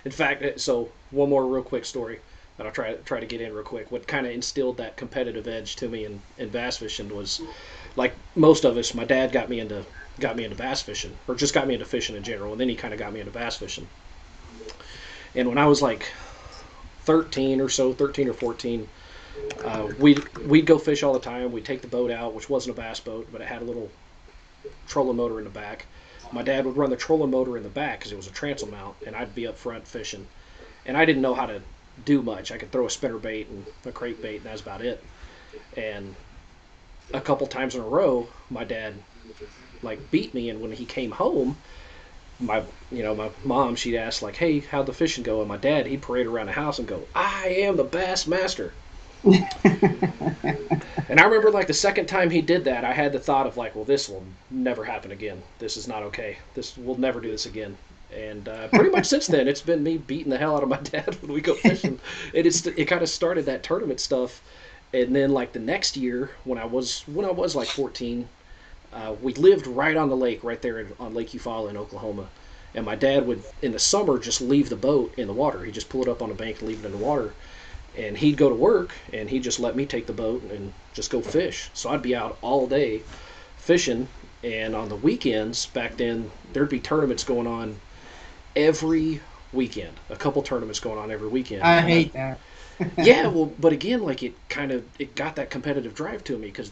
In fact, so one more real quick story that I'll try to get in real quick. What kind of instilled that competitive edge to me in bass fishing was, like most of us, my dad got me into bass fishing, or just got me into fishing in general, and then he kind of got me into bass fishing. And when I was like 13 or 14, we'd go fish all the time. We'd take the boat out, which wasn't a bass boat, but it had a little trolling motor in the back. My dad would run the trolling motor in the back because it was a transom mount, and I'd be up front fishing. And I didn't know how to do much. I could throw a spinner bait and a crate bait, and that's about it. And a couple times in a row, my dad beat me, and when he came home, my mom, she'd ask, like, hey, how'd the fishing go? And my dad, he'd parade around the house and go, I am the Bassmaster. And I remember, the second time he did that, I had the thought of, well, this will never happen again. This is not okay. We'll never do this again. And pretty much since then, it's been me beating the hell out of my dad when we go fishing. It kind of started that tournament stuff. And then, the next year, when I was 14, we lived right on the lake, right there on Lake Eufaula in Oklahoma. And my dad would, in the summer, just leave the boat in the water. He'd just pull it up on the bank and leave it in the water. And he'd go to work, and he'd just let me take the boat and just go fish. So I'd be out all day fishing, and on the weekends, back then, there'd be tournaments going on every weekend. A couple tournaments going on every weekend. I hate that. Yeah, well, but again, it got that competitive drive to me, because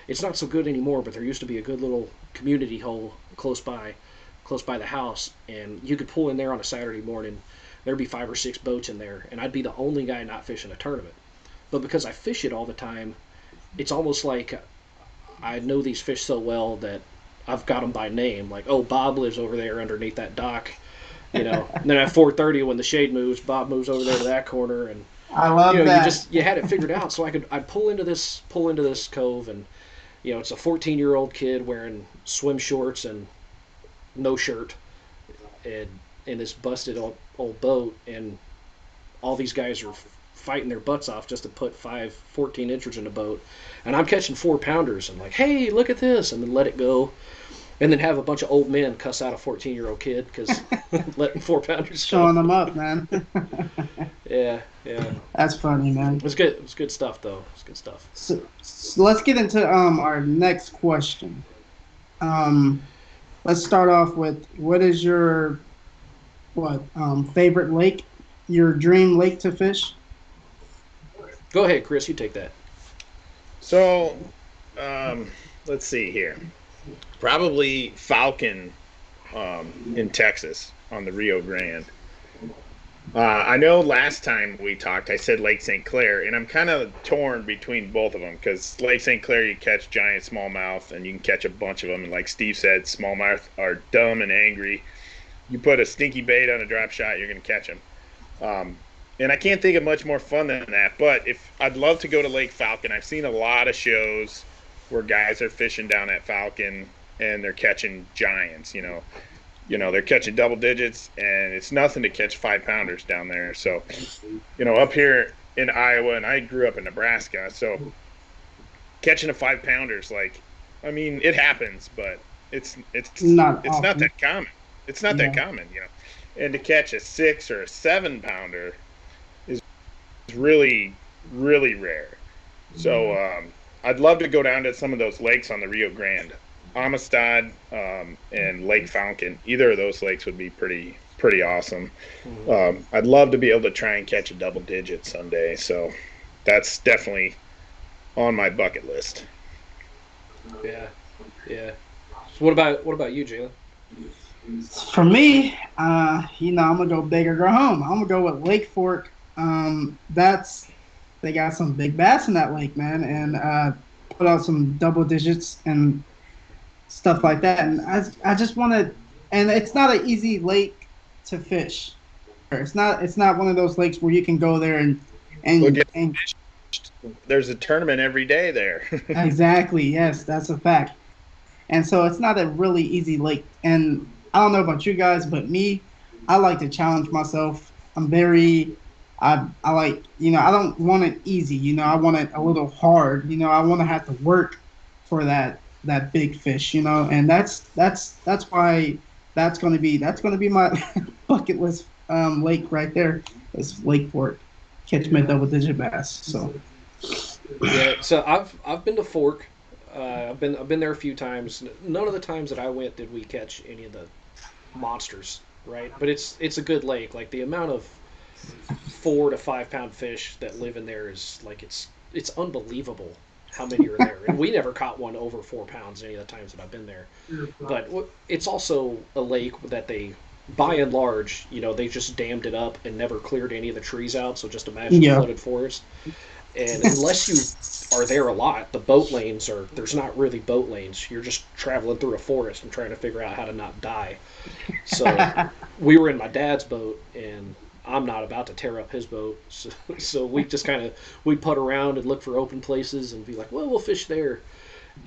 it's not so good anymore, but there used to be a good little community hole close by the house, and you could pull in there on a Saturday morning. There'd be 5 or 6 boats in there, and I'd be the only guy not fishing a tournament. But because I fish it all the time, it's almost like I know these fish so well that I've got them by name. Like, oh, Bob lives over there underneath that dock, you know. And then at 4:30, when the shade moves, Bob moves over there to that corner, and I love that. you had it figured out. So I'd pull into this cove, and it's a 14-year-old kid wearing swim shorts and no shirt, and in this busted old boat, and all these guys are fighting their butts off just to put 14 inchers in a boat, and I'm catching 4-pounders, and like, hey, look at this, and then let it go, and then have a bunch of old men cuss out a 14-year-old kid because letting 4-pounders Showing them up, man. Yeah. That's funny, man. It was good. It was good stuff, though. It was good stuff. So let's get into our next question. Let's start off with, what is your favorite lake? Your dream lake to fish? Go ahead, Chris. You take that. So, let's see here. Probably Falcon in Texas on the Rio Grande. I know last time we talked, I said Lake St. Clair, and I'm kind of torn between both of them because Lake St. Clair, you catch giant smallmouth, and you can catch a bunch of them. And like Steve said, smallmouth are dumb and angry. You put a stinky bait on a drop shot, you're going to catch them. And I can't think of much more fun than that. But I'd love to go to Lake Falcon. I've seen a lot of shows where guys are fishing down at Falcon and they're catching giants. They're catching double digits, and it's nothing to catch 5-pounders down there. So, up here in Iowa, and I grew up in Nebraska, so catching a 5-pounders, it happens, but it's not that common. It's not that common, And to catch a 6 or a 7-pounder is really, really rare. So I'd love to go down to some of those lakes on the Rio Grande, Amistad and Lake Falcon. Either of those lakes would be pretty awesome. I'd love to be able to try and catch a double digit someday. So that's definitely on my bucket list. Yeah. So what about you, Jalen? For me, I'm gonna go big or go home. I'm gonna go with Lake Fork. They got some big bass in that lake, man, and put out some double digits and stuff like that. And I just want to, and it's not an easy lake to fish. It's not one of those lakes where you can go there and there's a tournament every day there. Exactly. Yes, that's a fact. And so it's not a really easy lake. And I don't know about you guys, but me, I like to challenge myself. I like, I don't want it easy. I want it a little hard. I want to have to work for that big fish. And that's why that's going to be my bucket list lake right there. Is Lake Fork, catch my double digit bass. So yeah, so I've been to Fork. I've been there a few times. None of the times that I went did we catch any of the monsters, right? But it's a good lake. Like the amount of 4 to 5 pound fish that live in there is like it's unbelievable how many are there. And we never caught one over 4 pounds any of the times that I've been there. But it's also a lake that they, by and large, they just dammed it up and never cleared any of the trees out. So just imagine a flooded forest. And unless you are there a lot, the boat lanes there's not really boat lanes. You're just traveling through a forest and trying to figure out how to not die. So we were in my dad's boat, and I'm not about to tear up his boat. So we just we'd putt around and look for open places and be like, well, we'll fish there.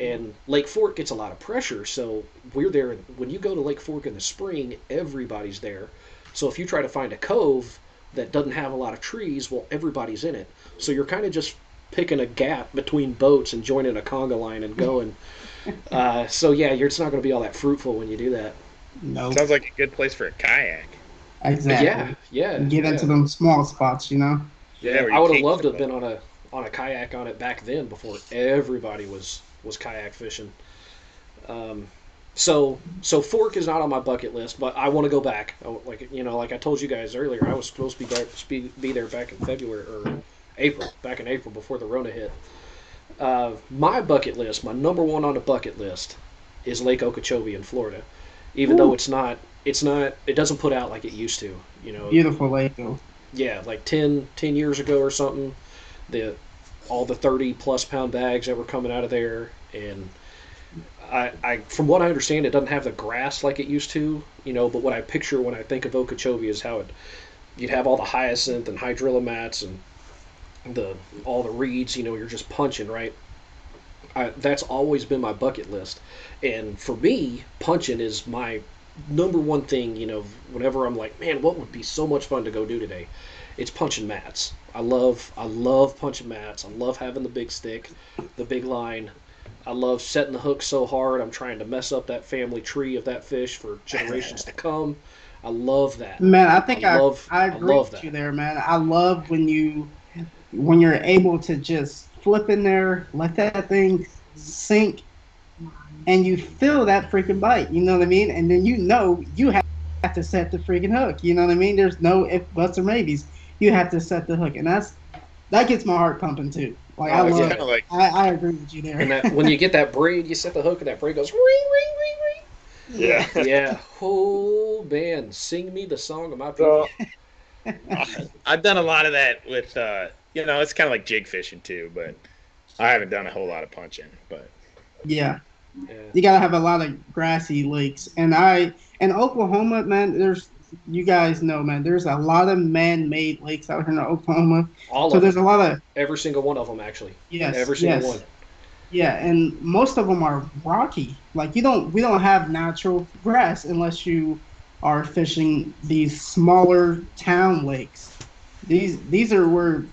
And Lake Fork gets a lot of pressure. So we're there. When you go to Lake Fork in the spring, everybody's there. So if you try to find a cove that doesn't have a lot of trees, well, everybody's in it. So you're kind of just picking a gap between boats and joining a conga line and going. So yeah, it's not going to be all that fruitful when you do that. No. Sounds like a good place for a kayak. Exactly. Yeah. Get into them small spots, Yeah, I would have loved to have been on a kayak on it back then before everybody was kayak fishing. So Fork is not on my bucket list, but I want to go back. Like I told you guys earlier, I was supposed to be there back in February or April, before the Rona hit. My bucket list, my number one on the bucket list, is Lake Okeechobee in Florida. Even though it doesn't put out like it used to. Beautiful lake though. Yeah, like 10 years ago or something, all the 30 plus pound bags that were coming out of there, and I from what I understand, it doesn't have the grass like it used to, but what I picture when I think of Okeechobee is how you'd have all the hyacinth and hydrilla mats and all the reeds, you're just punching, right? That's always been my bucket list. And for me, punching is my number one thing, whenever I'm like, man, what would be so much fun to go do today? It's punching mats. I love punching mats. I love having the big stick, the big line. I love setting the hook so hard. I'm trying to mess up that family tree of that fish for generations to come. I love that. Man, I think I agree love with that. you there, man. I love when you're able to just flip in there, let that thing sink, and you feel that freaking bite. You know what I mean? And then you have to set the freaking hook. You know what I mean? There's no if buts or maybes. You have to set the hook, and that gets my heart pumping too. Like I Oh, love yeah. it. Like, I agree with you there. And that when you get that braid, you set the hook, and that braid goes ring, ring, ring, ring. yeah. Yeah. Oh man, sing me the song of my people. So, I've done a lot of that with, it's kind of like jig fishing too, but I haven't done a whole lot of punching. But Yeah. Yeah. You gotta have a lot of grassy lakes. And in Oklahoma, man, you guys know, man, there's a lot of man-made lakes out here in Oklahoma. All So of there's them. a lot of Every single one of them, actually. yes, Every single yes, one. yeah, and most of them are rocky. Like we don't have natural grass unless you are fishing these smaller town lakes. These are where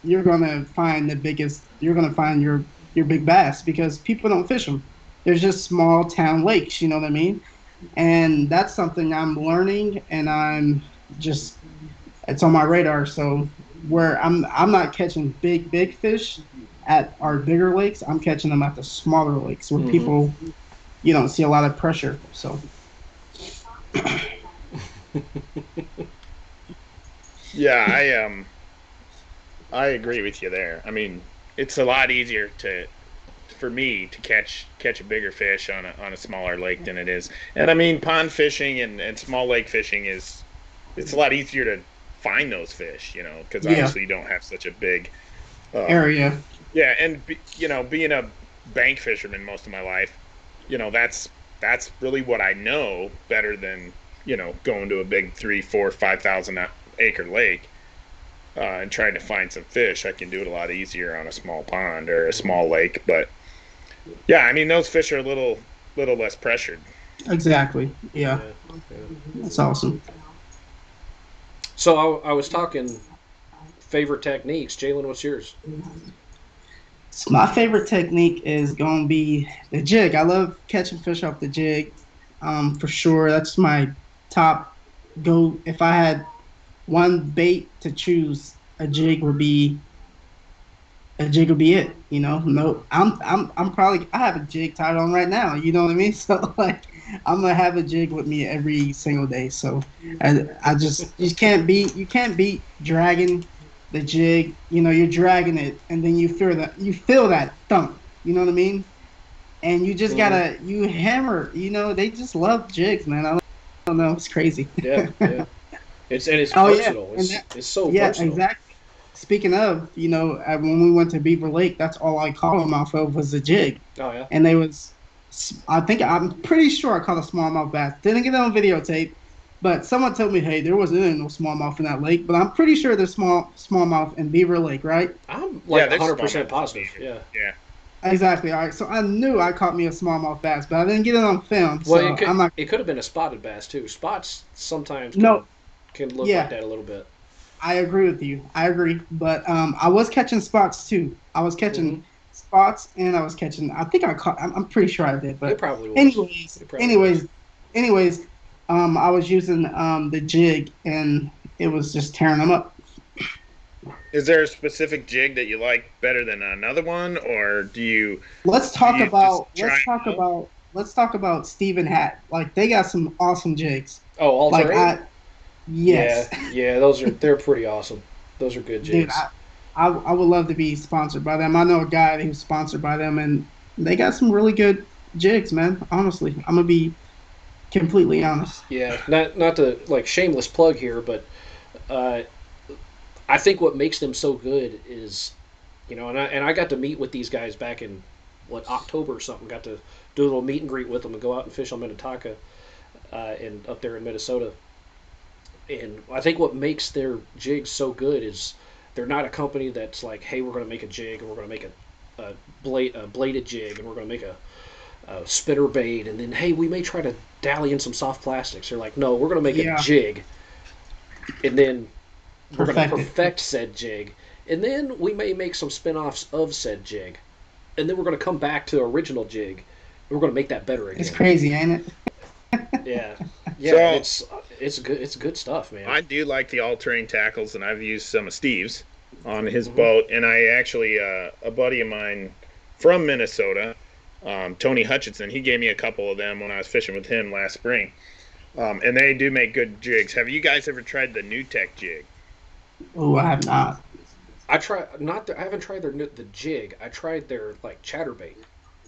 you're gonna find the biggest. You're gonna find your big bass because people don't fish them. There's just small town lakes. You know what I mean? And that's something I'm learning, and it's on my radar. So where I'm not catching big fish at our bigger lakes, I'm catching them at the smaller lakes where people you don't see a lot of pressure. So yeah, I agree with you there. I mean, it's a lot easier for me to catch a bigger fish on a smaller lake than it is. And I mean, pond fishing and small lake fishing it's a lot easier to find those fish, because Yeah. obviously you don't have such a big area. Yeah, and being a bank fisherman most of my life, that's really what I know better than going to a big 3, 4, 5,000 acre lake and trying to find some fish. I can do it a lot easier on a small pond or a small lake. But yeah, I mean those fish are a little less pressured. Exactly. Yeah. That's awesome. So I was talking favorite techniques. Jalen, what's yours? So my favorite technique is going to be the jig. I love catching fish off the jig, for sure. That's my top go. If I had one bait to choose, a jig would be it. No, I'm probably I have a jig tied on right now. You know what I mean? So like, I'm gonna have a jig with me every single day. So I just you can't beat dragging the jig. You're dragging it, and then you feel that thump. You know what I mean? And you just gotta you hammer. They just love jigs, man. I don't know. It's crazy. Yeah. It's Oh versatile. yeah, It's so yeah, versatile. exactly. Speaking of, when we went to Beaver Lake, that's all I caught them off of was a jig, Oh yeah. and I'm pretty sure I caught a smallmouth bass. Didn't get it on videotape, but someone told me, hey, there wasn't no smallmouth in that lake. But I'm pretty sure there's smallmouth in Beaver Lake, right? I'm like there's 100% smallmouth. positive. Yeah. Yeah. Exactly. All right. So I knew I caught me a smallmouth bass, but I didn't get it on film. Well, So I'm not. it could have been a spotted bass too. Spots sometimes No. can look Yeah. like that a little bit. I agree with you. I agree. But I was catching spots too. I was catching spots, and I was catching. I think I caught. I'm pretty sure I did. But It probably was. anyways, I was using the jig, and it was just tearing them up. Is there a specific jig that you like better than another one, or do you? Let's talk you about. just Let's try talk them about. Let's talk about Stephen Hat. Like they got some awesome jigs. Oh, all Like terrain? yes. Yeah. They're pretty awesome. Those are good Dude, jigs. I would love to be sponsored by them. I know a guy who's sponsored by them, and they got some really good jigs, man. Honestly, I'm gonna be completely honest. Yeah, not to like shameless plug here, but I think what makes them so good is, and I got to meet with these guys back in October or something. Got to do a little meet and greet with them and go out and fish on Minnetonka and up there in Minnesota. And I think what makes their jigs so good is they're not a company that's like, hey, we're going to make a jig and we're going to make a bladed jig and we're going to make a spinner bait, and then hey, we may try to dally in some soft plastics. They're like, no, we're going to make a jig, and then we're going to perfect said jig, and then we may make some spin-offs of said jig, and then we're going to come back to the original jig, and we're going to make that better again. It's crazy, ain't it? Yeah. So, it's good. It's good stuff, man. I do like the all-terrain tackles, and I've used some of Steve's on his boat, and I actually a buddy of mine from Minnesota. Tony Hutchinson, he gave me a couple of them when I was fishing with him last spring. And they do make good jigs. Have you guys ever tried the New Tech jig? Oh, I have not. I haven't tried the jig. I tried their like chatterbait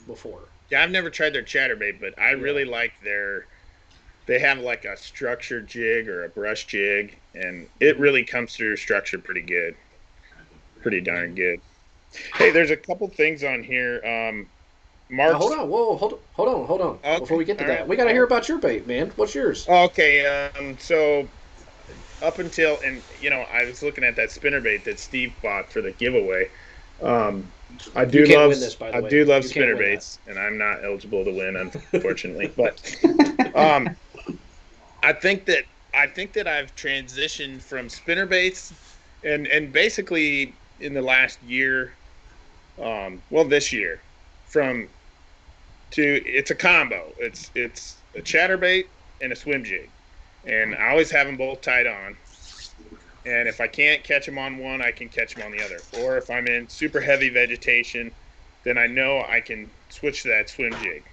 before. Yeah, I've never tried their chatterbait, but I really like they have like a structured jig or a brush jig, and it really comes through structure pretty good. Pretty darn good. Hey, there's a couple things on here. Mark, hold on. Whoa, hold on. Okay. Before we get to that, we got to hear about your bait, man. What's yours? Okay, so up until, and I was looking at that spinner bait that Steve bought for the giveaway. I do love spinner baits, and I'm not eligible to win, unfortunately. But I think that I've transitioned from spinner baits, and basically in the last year, this year, it's a combo. It's a chatterbait and a swim jig, and I always have them both tied on. And if I can't catch them on one, I can catch them on the other. Or if I'm in super heavy vegetation, then I know I can switch to that swim jig.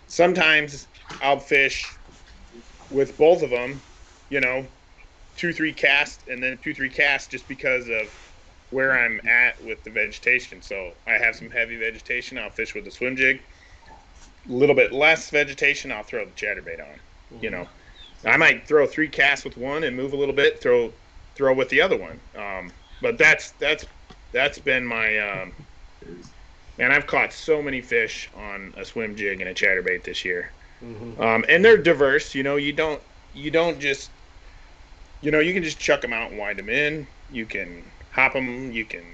Sometimes I'll fish with both of them, 2-3 casts, and then 2-3 casts just because of where I'm at with the vegetation. So I have some heavy vegetation, I'll fish with the swim jig. A little bit less vegetation, I'll throw the chatterbait on. I might throw 3 casts with one and move a little bit, throw with the other one. But that's been my and I've caught so many fish on a swim jig and a chatterbait this year. And they're diverse. You don't just you can just chuck them out and wind them in. You can hop them. You can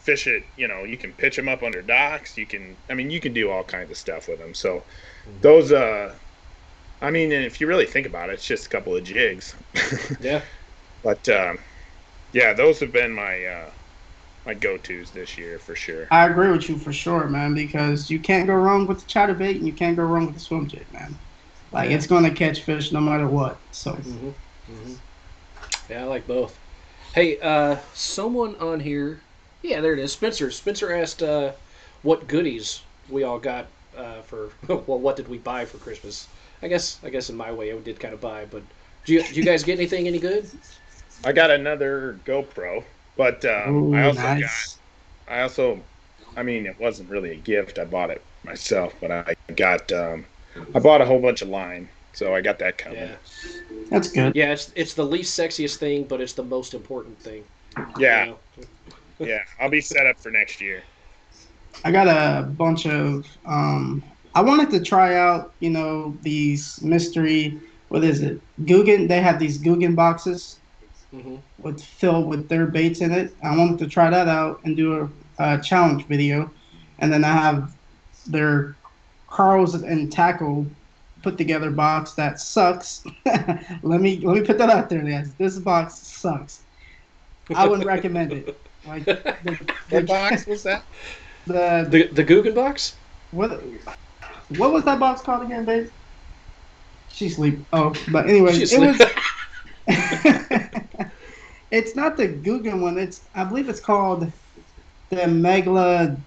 fish it. You can pitch them up under docks. You can do all kinds of stuff with them. So those and if you really think about it, it's just a couple of jigs. Yeah. But those have been my my go-tos this year for sure. I agree with you for sure, man, because you can't go wrong with the chatterbait and you can't go wrong with the swim jig, man. Like, it's going to catch fish no matter what. So. Yeah, I like both. Hey, someone on here, yeah, there it is, Spencer. Spencer asked what goodies we all got for, well, what did we buy for Christmas? I guess in my way I did kind of buy, but do you guys get anything any good? I got another GoPro, but it wasn't really a gift. I bought it myself, but I bought a whole bunch of line, so I got that coming. Yeah. That's good. Yeah, it's the least sexiest thing, but it's the most important thing. Yeah. Yeah, I'll be set up for next year. I got a bunch of I wanted to try out, these mystery, what is it? Guggen. They have these Guggen boxes filled with their baits in it. I wanted to try that out and do a challenge video. And then I have their Carls and Tackle put together box that sucks. let me put that out there, guys. This box sucks. I wouldn't recommend it. Like what box was that? The Guggen box? What was that box called again, babe? She sleep. Oh, but anyway, it was. It's not the Guggen one. I believe it's called the Megalodon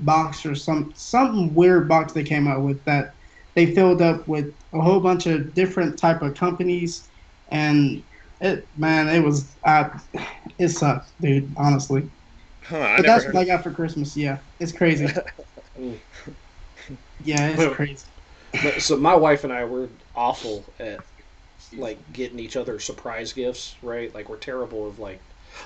box or something weird box they came out with that they filled up with a whole bunch of different type of companies, and it sucked, dude. Honestly, but that's what I got for Christmas. Yeah, it's crazy. Yeah, it's crazy. So my wife and I were awful at like getting each other surprise gifts, right? Like we're terrible of like,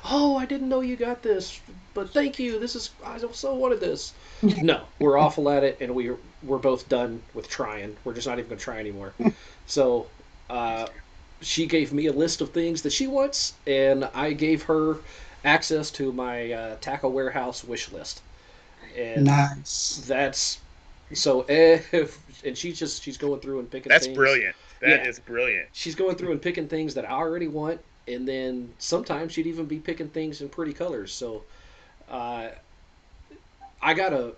oh, I didn't know you got this, but thank you. I so wanted this. No, we're awful at it, and we're both done with trying. We're just not even going to try anymore. So, she gave me a list of things that she wants, and I gave her access to my tackle warehouse wish list. And Nice. that's so and she's going through and picking That's things. brilliant. That is brilliant. She's going through and picking things that I already want, and then sometimes she'd even be picking things in pretty colors. So I got a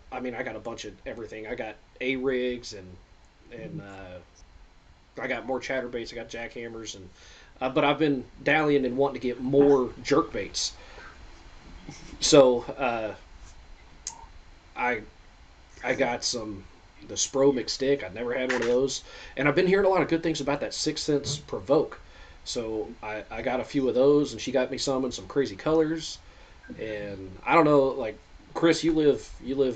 bunch of everything. I got A-rigs and I got more chatterbaits. I got jackhammers but I've been dallying and wanting to get more jerkbaits. So I got the Spro McStick. I've never had one of those, and I've been hearing a lot of good things about that 6 Sense Provoke. So I got a few of those, and she got me some in some crazy colors. And I don't know, like Chris, you live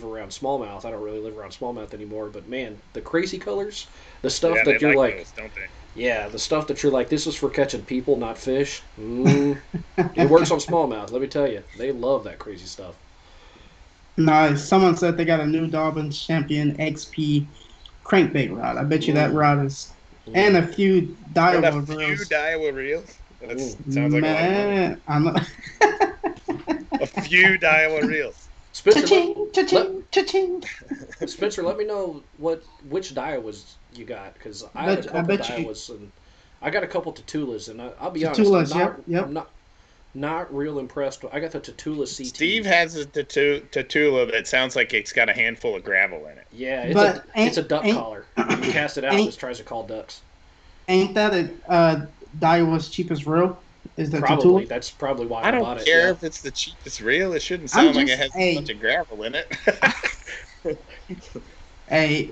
around smallmouth. I don't really live around smallmouth anymore, but man, the crazy colors, the stuff that you're like those, don't they? yeah, the stuff that you're like, this is for catching people, not fish. It works on smallmouth. Let me tell you, they love that crazy stuff. Nice. Someone said they got a new Dobbins Champion XP crankbait rod. I bet you that rod is, and a few Daiwa reels. A few Daiwa reels. That sounds like Man, I'm a a few Daiwa reels. Spencer, cha-ching, cha-ching, cha-ching. Spencer, let me know which Daiwas you got, because I have a couple Daiwas, and I got a couple Tatulas, and I'll be honest, I'm not real impressed. I got the Tatula CT. Steve has a Tatula that sounds like it's got a handful of gravel in it. Yeah, it's a duck collar. You cast it out, and it tries to call ducks. Ain't that a Daiwa's cheapest reel? Is that probably Tatula? That's probably why I bought it. I don't care if it's the cheapest reel. It shouldn't sound like it has a bunch of gravel in it. Hey,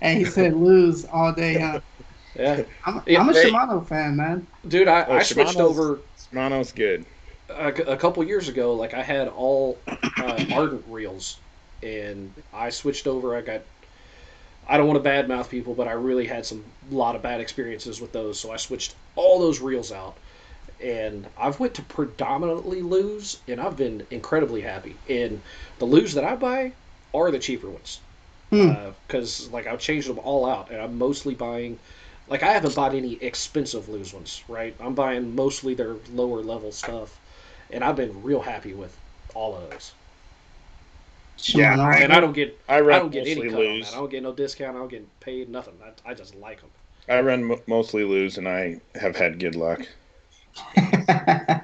he said lose all day, huh? Yeah. I'm a Shimano fan, man. Dude, I switched over. Shimano's good. A couple years ago, like I had all Ardent reels, and I switched over. I don't want to badmouth people, but I really had a lot of bad experiences with those, so I switched all those reels out. And I've went to predominantly lose, and I've been incredibly happy. And the lose that I buy are the cheaper ones, because like I've changed them all out, and I'm mostly buying. Like, I haven't bought any expensive lose ones, right? I'm buying mostly their lower level stuff, and I've been real happy with all of those. Yeah, and I don't get any cut on lose. that. I don't get no discount. I don't get paid nothing. I just like them. I run mostly lose, and I have had good luck. Hey,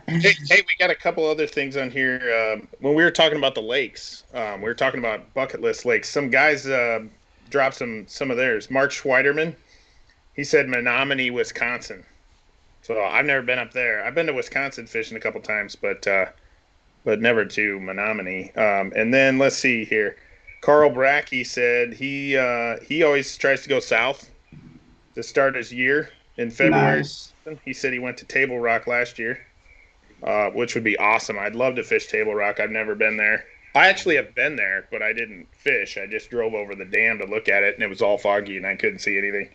we got a couple other things on here. When we were talking about the lakes, we were talking about bucket list lakes. Some guys dropped some of theirs. Mark Schweiderman, he said Menominee, Wisconsin. So I've never been up there. I've been to Wisconsin fishing a couple times, but never to Menominee. And then let's see here. Carl Brackey said he always tries to go south to start his year in February. Nice. He said he went to Table Rock last year, which would be awesome. I'd love to fish Table Rock. I've never been there. I actually have been there, but I didn't fish. I just drove over the dam to look at it, and it was all foggy, and I couldn't see anything.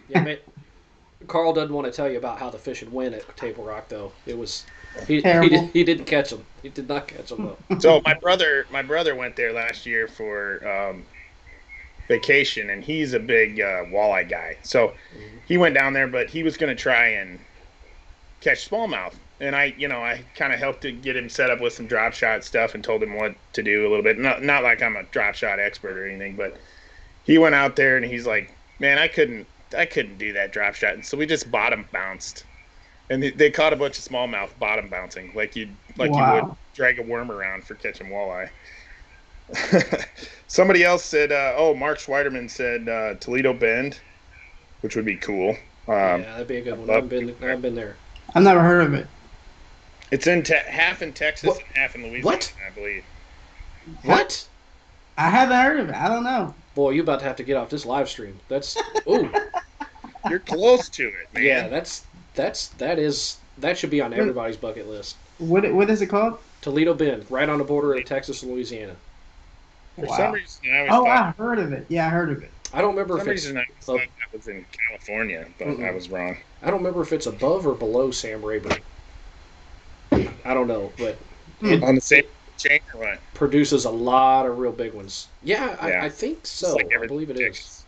Yeah, man. Carl doesn't want to tell you about how the fishing went at Table Rock, though. It was he didn't catch them. He did not catch them, though. So my brother went there last year for vacation, and he's a big walleye guy. So he went down there, but he was going to try and catch smallmouth. And I kind of helped to get him set up with some drop shot stuff and told him what to do a little bit. Not like I'm a drop shot expert or anything, but he went out there and he's like, man, I couldn't do that drop shot. And so we just bottom bounced. And they caught a bunch of smallmouth bottom bouncing, like you would drag a worm around for catching walleye. Somebody else said, Mark Schweiderman said Toledo Bend, which would be cool. Yeah, that'd be a good one. I've been there. I've never heard of it. It's in half in Texas and half in Louisiana, what? I believe. What? I haven't heard of it. I don't know. Boy, you're about to have to get off this live stream. That's ooh. You're close to it, man. Yeah, that should be on everybody's bucket list. What is it called? Toledo Bend, right on the border of Texas and Louisiana. For some reason, I heard of it. Yeah, I heard of it. I don't remember I thought that was in California, but I was wrong. I don't remember if it's above or below Sam Rayburn. I don't know, but it On the same chain or what? produces a lot of real big ones. Yeah, Yeah. I think It's so. like I believe it everything. is.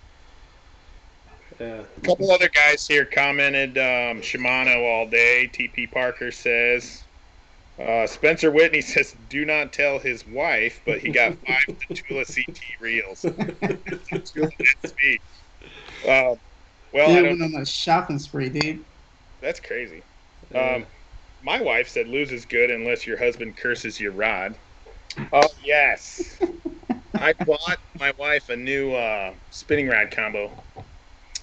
Yeah. A couple other guys here commented Shimano all day. TP Parker says. Spencer Whitney says, do not tell his wife, but he got 5 Tatula CT reels. Tatula SP. Well, I Dude don't. went on a shopping spree, dude. That's crazy. Yeah. My wife said, lose is good unless your husband curses your rod. Oh, yes. I bought my wife a new spinning rod combo.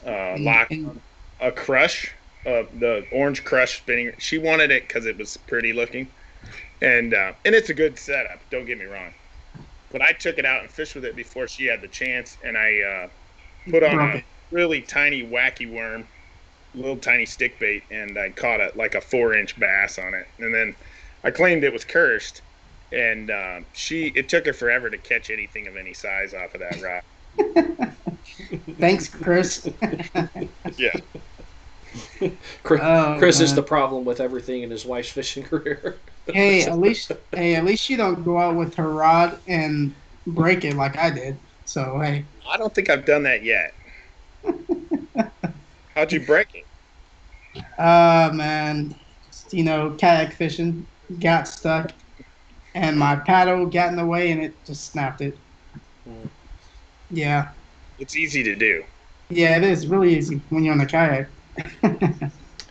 Lock, a crush, the orange crush spinning. She wanted it because it was pretty looking. And it's a good setup, don't get me wrong. But I took it out and fished with it before she had the chance, and I put on a really tiny wacky worm, little tiny stick bait, and I caught a 4-inch bass on it. And then I claimed it was cursed, and it took her forever to catch anything of any size off of that rod. Thanks, Chris. Yeah. Chris is the problem with everything in his wife's fishing career. Hey, at least you don't go out with her rod and break it like I did. So hey. I don't think I've done that yet. How'd you break it? Man, kayak fishing, got stuck, and my paddle got in the way, and it just snapped it. Yeah. It's easy to do. Yeah, it is really easy when you're on the kayak.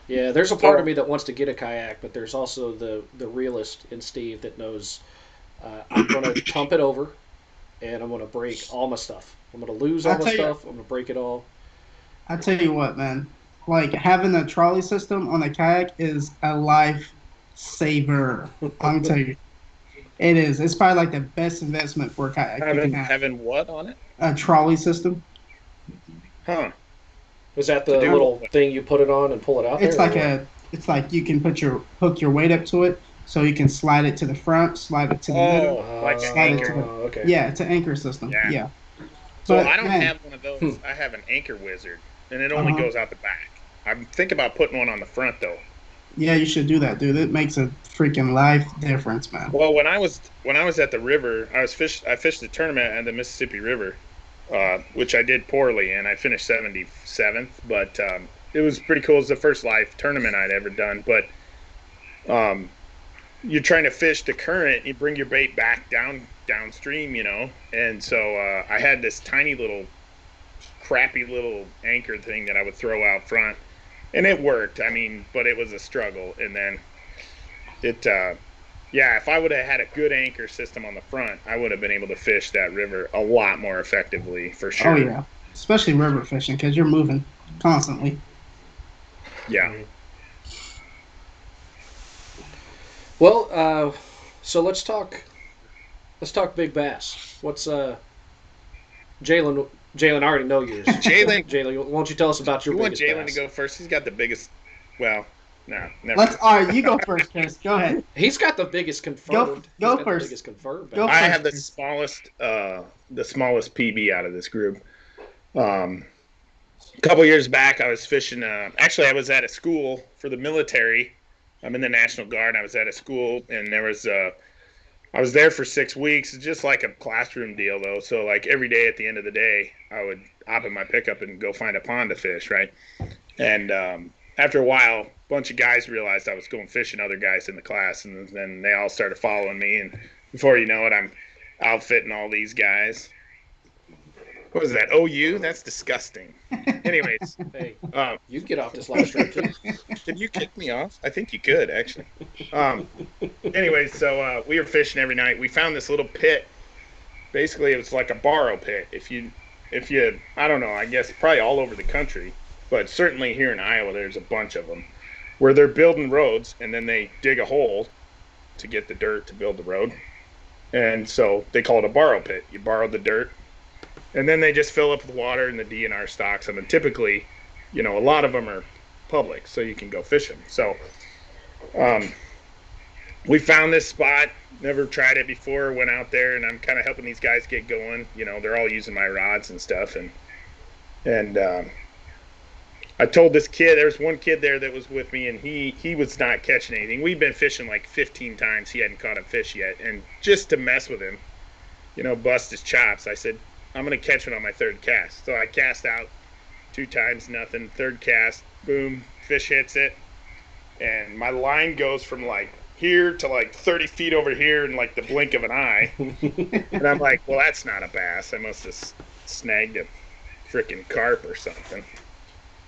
Yeah, there's a part of me that wants to get a kayak, but there's also the realist in Steve that knows I'm going to pump it over, and I'm going to break all my stuff. I'm going to lose all my stuff. I'm going to break it all. I tell you what, man. Like, having a trolley system on a kayak is a lifesaver. I'm telling you. It is. It's probably like the best investment for a kayak. Having what on it? A trolley system. Huh. Is that the little thing you put it on and pull it out? It's like you can hook your weight up to it, so you can slide it to the front, slide it to the middle, like an anchor. Okay. Yeah, it's an anchor system. Yeah. So I don't have one of those. I have an anchor wizard, and it only goes out the back. I'm thinking about putting one on the front though. Yeah, you should do that, dude. It makes a freaking life difference, man. Well, when I was at the river, I fished the tournament at the Mississippi River. Which I did poorly, and I finished 77th, but it was pretty cool. It was the first live tournament I'd ever done, but you're trying to fish the current, you bring your bait back downstream, and so I had this tiny little crappy little anchor thing that I would throw out front, and it worked, but it was a struggle, and then if I would have had a good anchor system on the front, I would have been able to fish that river a lot more effectively, for sure. Oh, yeah. Especially river fishing, because you're moving constantly. Yeah. Well, so let's talk big bass. What's Jalen? I already know yours. Jalen, why don't you tell us about your biggest bass? You want Jalen to go first? He's got the biggest. Well, no, never. All right, you go first, Chris. Go ahead. He's got the biggest confirmed. Go first. The biggest confirmed. I have the smallest PB out of this group. A couple years back, I was fishing. Actually, I was at a school for the military. I'm in the National Guard. I was at a school, and there was. I was there for 6 weeks. It's just like a classroom deal, though. So, like every day at the end of the day, I would hop in my pickup and go find a pond to fish, right? And after a while, a bunch of guys realized I was going fishing, other guys in the class, and then they all started following me. And before you know it, I'm outfitting all these guys. What was that? OU? That's disgusting. Anyways. Hey, you get off this live stream, too. Did you kick me off? I think you could, actually. Anyways, so we were fishing every night. We found this little pit. Basically, it was like a borrow pit. If you, I don't know, I guess probably all over the country, but certainly here in Iowa, there's a bunch of them where they're building roads, and then they dig a hole to get the dirt to build the road. And so they call it a borrow pit. You borrow the dirt, and then they just fill up with water, and the DNR stocks them. And typically, a lot of them are public, so you can go fish them. So we found this spot, never tried it before, went out there, and I'm kind of helping these guys get going. They're all using my rods and stuff. And I told this kid, there was one kid there that was with me, and he was not catching anything. We've been fishing like 15 times. He hadn't caught a fish yet. And just to mess with him, bust his chops, I said, I'm going to catch it on my third cast. So I cast out 2 times, nothing. Third cast, boom, fish hits it. And my line goes from like here to like 30 feet over here in like the blink of an eye. And I'm like, well, that's not a bass. I must have snagged a freaking carp or something.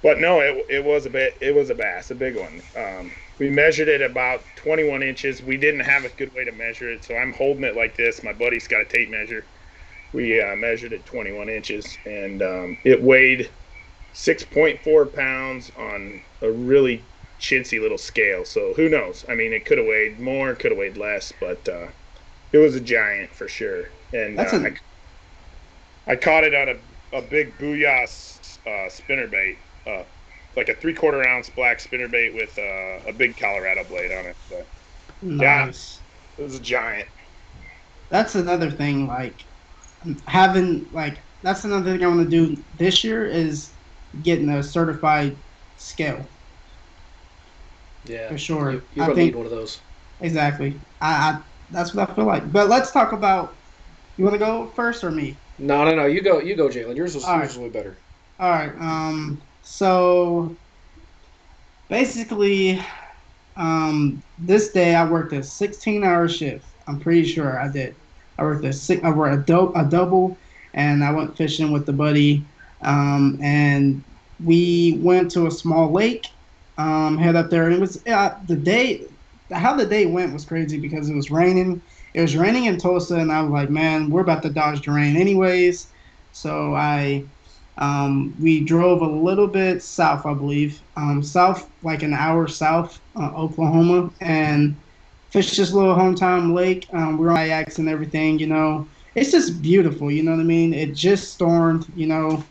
But no, it was a bass, a big one. We measured it about 21 inches. We didn't have a good way to measure it, so I'm holding it like this. My buddy's got a tape measure. We measured it 21 inches, and it weighed 6.4 pounds on a really chintzy little scale. So who knows? I mean, it could have weighed more, could have weighed less, but it was a giant for sure. And I caught it on a big Booyah spinnerbait. Like a 3/4 ounce black spinnerbait with a big Colorado blade on it. So, nice. Yeah, it was a giant. That's another thing. Like that's another thing I want to do this year is getting a certified scale. Yeah, for sure. You're gonna need one of those. Exactly. I that's what I feel like. But let's talk about. You want to go first or me? No. You go, Jalen. Yours was way better. All right. So basically, this day I worked a 16-hour shift. I'm pretty sure I did. I worked a double, and I went fishing with the buddy. And we went to a small lake. Head up there, and it was the day. How the day went was crazy because it was raining. It was raining in Tulsa, and I was like, man, we're about to dodge the rain anyways. So we drove a little bit south, I believe, south, like an hour south, Oklahoma, and fished this little hometown lake. We were on kayaks and everything, It's just beautiful, you know what I mean? It just stormed, You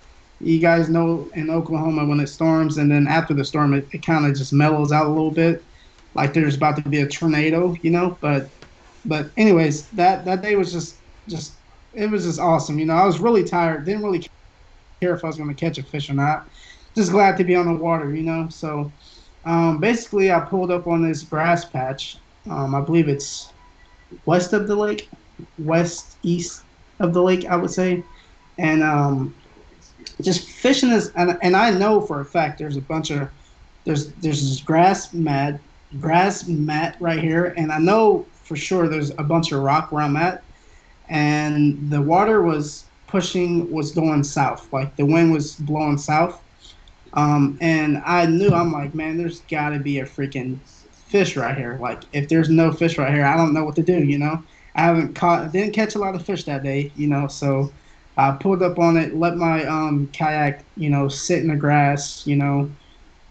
guys know in Oklahoma when it storms, and then after the storm, it kind of just mellows out a little bit, like there's about to be a tornado, But anyways, that day was just it was just awesome, I was really tired, didn't really care if I was going to catch a fish or not. Just glad to be on the water, So basically, I pulled up on this grass patch. I believe it's west of the lake, east of the lake, I would say, and just fishing this, and I know for a fact there's this grass mat right here, and I know for sure there's a bunch of rock where I'm at, and the water was going south, like the wind was blowing south, and I'm like, man, there's got to be a freaking fish right here. Like if there's no fish right here, I don't know what to do. I didn't catch a lot of fish that day, so. I pulled up on it, let my kayak, sit in the grass.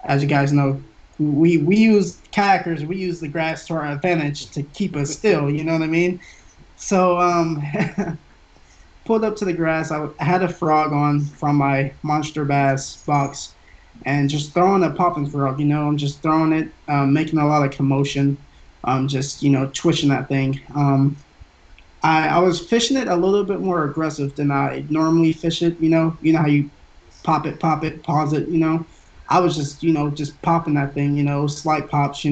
As you guys know, we use kayakers. We use the grass to our advantage to keep us still. You know what I mean? So pulled up to the grass. I had a frog on from my monster bass box, and just throwing a popping frog. I'm just throwing it, making a lot of commotion, just twitching that thing. I was fishing it a little bit more aggressive than I normally fish it. You know how you pop it, pause it. I was just popping that thing. Slight pops.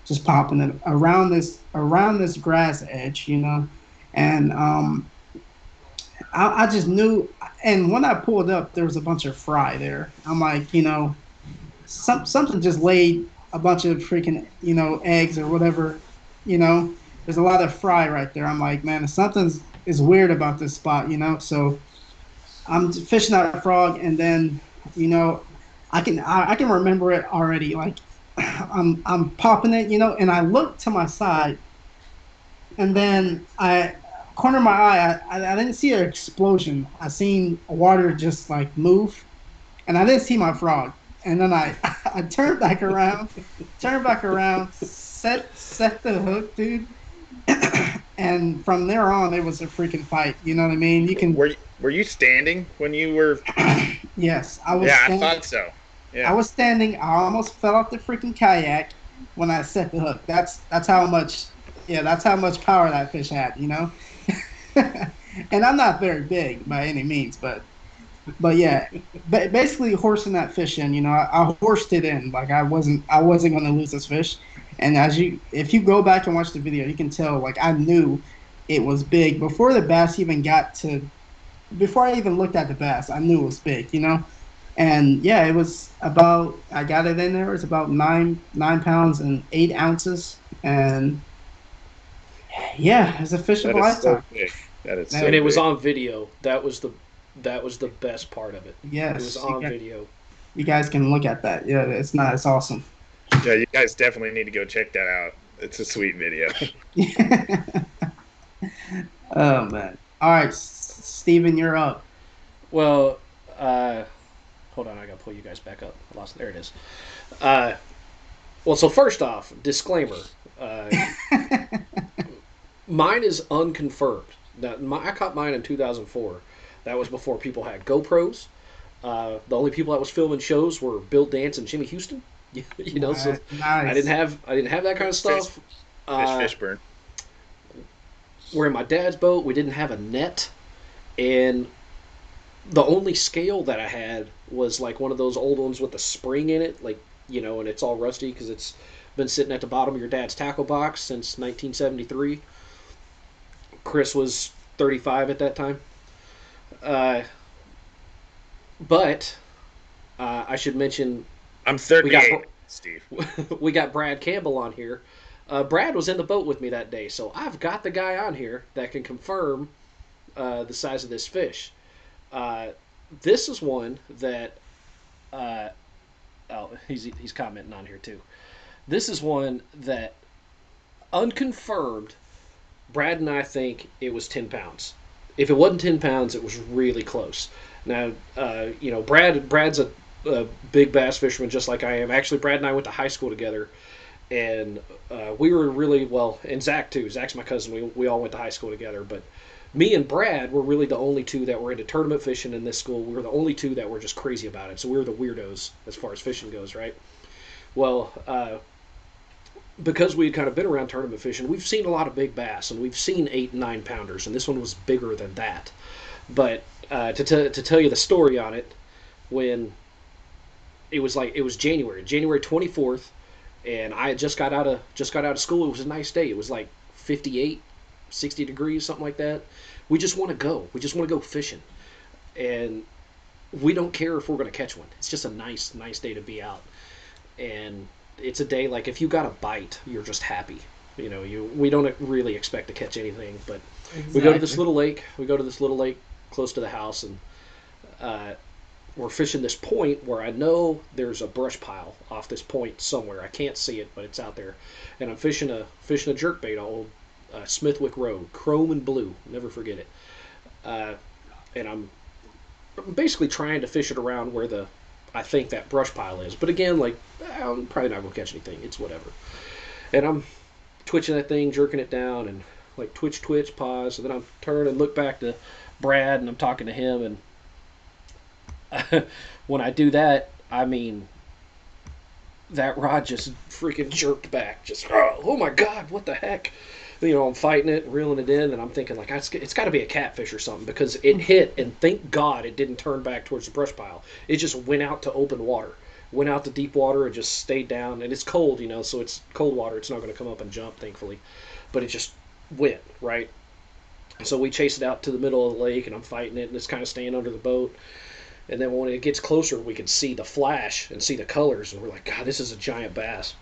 Just popping it around this grass edge. And I just knew. And when I pulled up, there was a bunch of fry there. I'm like, something just laid a bunch of freaking eggs or whatever. There's a lot of fry right there. I'm like, man, something is weird about this spot, So I'm fishing that frog, and then, I can remember it already. Like, I'm popping it, and I look to my side, and then corner of my eye, I didn't see an explosion. I seen water just like move, and I didn't see my frog. And then I turned back around, set the hook, dude. And from there on, it was a freaking fight. You know what I mean? Were you standing when you were? Yes, I was. Yeah, standing. I thought so. Yeah. I was standing. I almost fell off the freaking kayak when I set the hook. That's how much. Yeah, that's how much power that fish had. And I'm not very big by any means, but But yeah, basically horsing that fish in. I horsed it in. Like I wasn't going to lose this fish. And if you go back and watch the video, you can tell like I knew it was big before the bass even got to. Before I even looked at the bass, I knew it was big. And yeah, it was about. I got it in there. It was about 9 pounds and 8 ounces. And yeah, it's a fish of a That is so lifetime. big. That is And And so it was big. on video. That was the best part of it. It was yes, on video. you guys can look at that. Yeah, it's not. It's awesome. Yeah, you guys definitely need to go check that out. It's a sweet video. Oh man. All right, Steven, you're up. Well, hold on, I gotta pull you guys back up. I lost. There it is. Uh, well, so first off, disclaimer. Uh, Mine is unconfirmed. Now, I caught mine in 2004. That was before people had GoPros. The only people that was filming shows were Bill Dance and Jimmy Houston. So I Nice. didn't have that kind of Fish, stuff. fish, Uh, fish burn. we're in my dad's boat. We didn't have a net, and the only scale that I had was like one of those old ones with the spring in it, like and it's all rusty because it's been sitting at the bottom of your dad's tackle box since 1973. Chris was 35 at that time. Uh, but I should mention I'm we got 38, Steve. we got Brad Campbell on here. Brad was in the boat with me that day, so I've got the guy on here that can confirm the size of this fish. Uh, this is one that he's commenting on here too. This is one that unconfirmed. Brad and I think it was 10 pounds. If it wasn't 10 pounds, it was really close. Now, Brad's a big bass fisherman just like I am. Actually, Brad and I went to high school together, and we were really well, and Zach too. Zach's my cousin. We all went to high school together, but me and Brad were really the only two that were into tournament fishing in this school. We were the only two that were just crazy about it. So we were the weirdos as far as fishing goes, right? Well, because we had kind of been around tournament fishing, we've seen a lot of big bass, and we've seen 8 and 9 pounders, and this one was bigger than that. But to tell you the story on it, when it was January 24th, and I had just got out of school. It was a nice day. It was like 58, 60 degrees, something like that. We just want to go. We just want to go fishing, and we don't care if we're going to catch one. It's just a nice day to be out, and it's a day like if you got a bite, you're just happy. We don't really expect to catch anything, but we go to this little lake. We go to this little lake close to the house, and we're fishing this point where I know there's a brush pile off this point somewhere. I can't see it, but it's out there. And I'm fishing a jerkbait, old Smithwick Road, chrome and blue. Never forget it. And I'm basically trying to fish it around where I think that brush pile is. But again, like I'm probably not gonna catch anything. It's whatever. And I'm twitching that thing, jerking it down, and like twitch, pause, and then I'm turn and look back to Brad, and I'm talking to him, and when I do that, I mean, that rod just freaking jerked back. Just, oh my God, what the heck? I'm fighting it, reeling it in, and I'm thinking, like, it's got to be a catfish or something because it hit, and thank God it didn't turn back towards the brush pile. It just went out to open water, went out to deep water, and just stayed down. And it's cold, so it's cold water. It's not going to come up and jump, thankfully. But it just went, right? So we chase it out to the middle of the lake, and I'm fighting it, and it's kind of staying under the boat. And then when it gets closer, we can see the flash and see the colors, and we're like, God, this is a giant bass.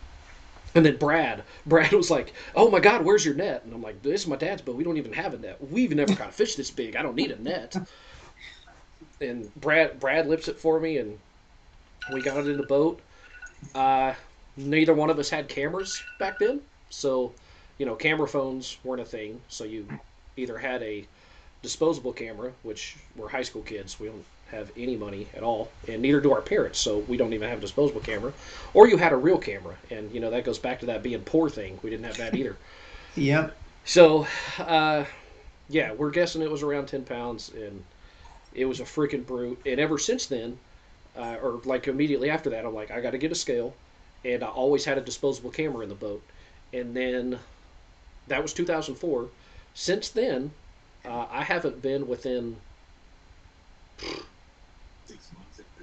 And then Brad was like, oh my God, where's your net? And I'm like, this is my dad's boat. We don't even have a net. We've never caught a fish this big. I don't need a net. And Brad lips it for me, and we got it in the boat. Neither one of us had cameras back then, so camera phones weren't a thing. So you either had a disposable camera, which we're high school kids. We don't have any money at all, and neither do our parents, so we don't even have a disposable camera. Or you had a real camera, and that goes back to that being poor thing. We didn't have that either. Yep. So, yeah, we're guessing it was around 10 pounds, and it was a freaking brute. And ever since then, or like immediately after that, I'm like, I got to get a scale, and I always had a disposable camera in the boat. And then that was 2004. Since then, I haven't been within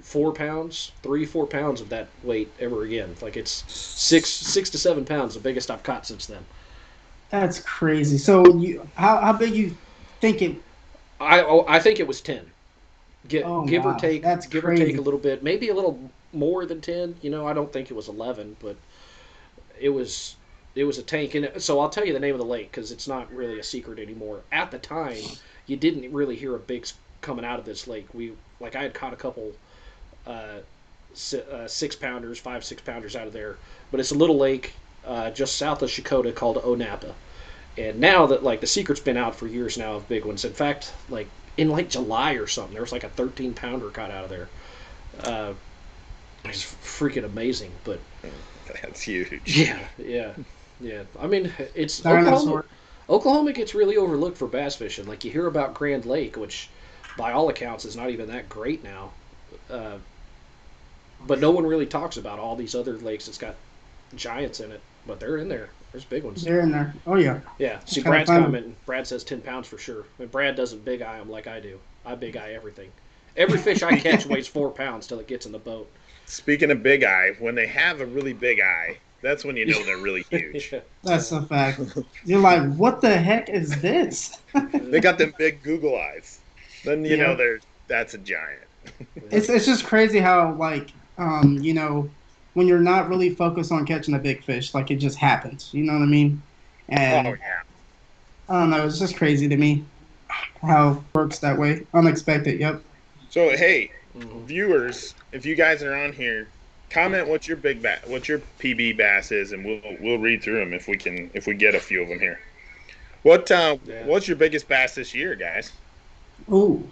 4 pounds, 3-4 pounds of that weight ever again. Like it's 6 to 7 pounds, the biggest I've caught since then. That's crazy. So how big you think it? I think it was 10. Oh Give or wow, take, that's give or take crazy. a little bit, maybe a little more than 10. I don't think it was 11, but it was a tank. And so I'll tell you the name of the lake because it's not really a secret anymore. At the time, you didn't really hear a bigs coming out of this lake. I had caught a couple 6-pounders, 5 6-pounders out of there, but it's a little lake just south of Shakota called Onapa. And now that the secret's been out for years now of big ones. In fact, in July or something, there was a 13-pounder caught out of there. It's freaking amazing, but That's huge. yeah. I mean, it's Dinosaur. Oklahoma gets really overlooked for bass fishing. You hear about Grand Lake, which by all accounts is not even that great now, but no one really talks about all these other lakes that's got giants in it. But they're in there. There's big ones. They're in there. Oh yeah. Yeah. See, kinda Brad's fun. commenting. Brad says 10 pounds for sure. And Brad doesn't big eye them like I do. I big eye everything. Every fish I catch weighs 4 pounds till it gets in the boat. Speaking of big eye, when they have a really big eye, that's when you know they're really huge. That's a fact. You're like, what the heck is this? They got them big Google eyes. Then you Yeah. know that's a giant. It's just crazy how when you're not really focused on catching a big fish, it just happens. You know what I mean? And Oh yeah. I don't know. It's just crazy to me how it works that way. Unexpected. Yep. So hey, viewers, if you guys are on here, comment what your what your PB bass is, and we'll read through them if we get a few of them here. What's your biggest bass this year, guys? Ooh.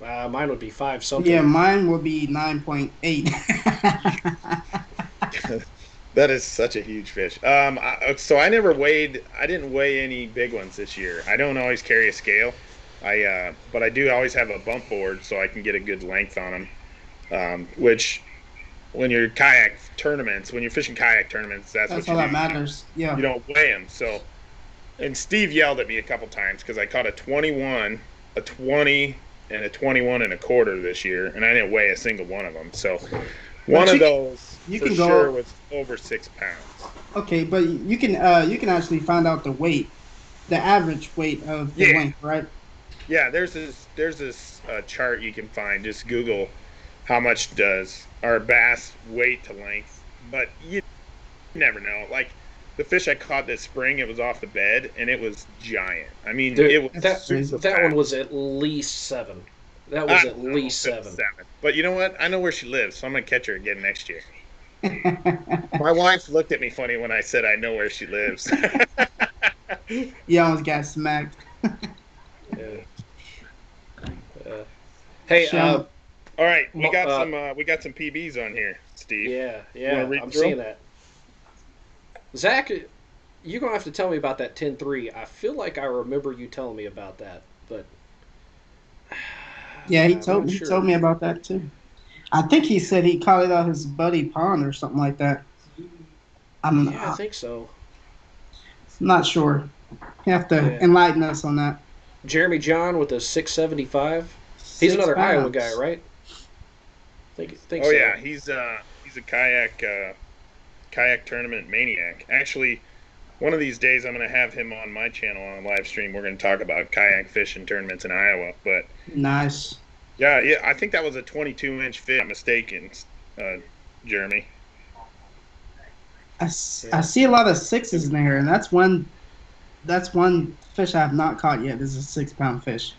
Mine would be 5 something. Yeah, mine will be 9.8. That is such a huge fish. So I didn't weigh any big ones this year. I don't always carry a scale. But I do always have a bump board so I can get a good length on them. Which, when you're fishing kayak tournaments, that's what all you that do. matters. Yeah. You don't weigh them. So, and Steve yelled at me a couple times because I caught a 21, a 20, and a 21 and a quarter this year, and I didn't weigh a single one of them. So, one of those you for can go- sure was over 6 pounds. Okay, but you can actually find out the weight, the average weight of the length, right? Yeah, there's this chart you can find. Just Google how much does our bass weight to length, but you never know. The fish I caught this spring, it was off the bed and it was giant. I mean, Dude, it was that one was at least 7. That was at least 7. But you know what? I know where she lives, so I'm gonna catch her again next year. My wife looked at me funny when I said I know where she lives. You almost got smacked. Hey, Shall- All right, we got some PBs on here, Steve. yeah, read I'm through seeing 'em? that. Zach, you're gonna have to tell me about that 10-3. I feel like I remember you telling me about that, but Yeah, I'm he not told sure. me about that too. I think he said he caught it out his buddy pond or something like that. I'm Yeah, I think so. not sure. You have to Yeah. enlighten us on that. Jeremy John with a 675. He's 6 another Iowa pounds. guy, right? Think Oh so. yeah, he's a kayak tournament maniac. Actually, one of these days I'm going to have him on my channel on live stream. We're going to talk about kayak fishing tournaments in Iowa. But Nice. yeah, I think that was a 22-inch fish. If I'm not mistaken, Jeremy. I see a lot of 6s in there, and that's one fish I have not caught yet. Is a 6-pound fish.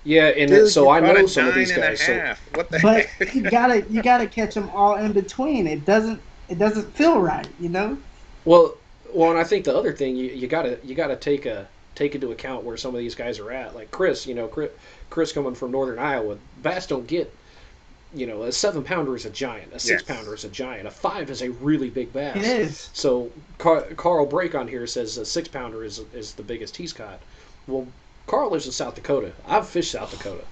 Yeah, and Dude, so you I caught know a some of these 9 guys. and a half. What the But heck? you gotta catch them all in between. It doesn't feel right, you know. Well, and I think the other thing you gotta take into account where some of these guys are at. Like Chris, Chris coming from northern Iowa, bass don't get. A 7-pounder is a giant. A 6-pounder is a giant. A 5 is a really big bass. It is. So Carl Brake on here says a 6-pounder is the biggest he's caught. Well, Carl lives in South Dakota. I've fished South Dakota.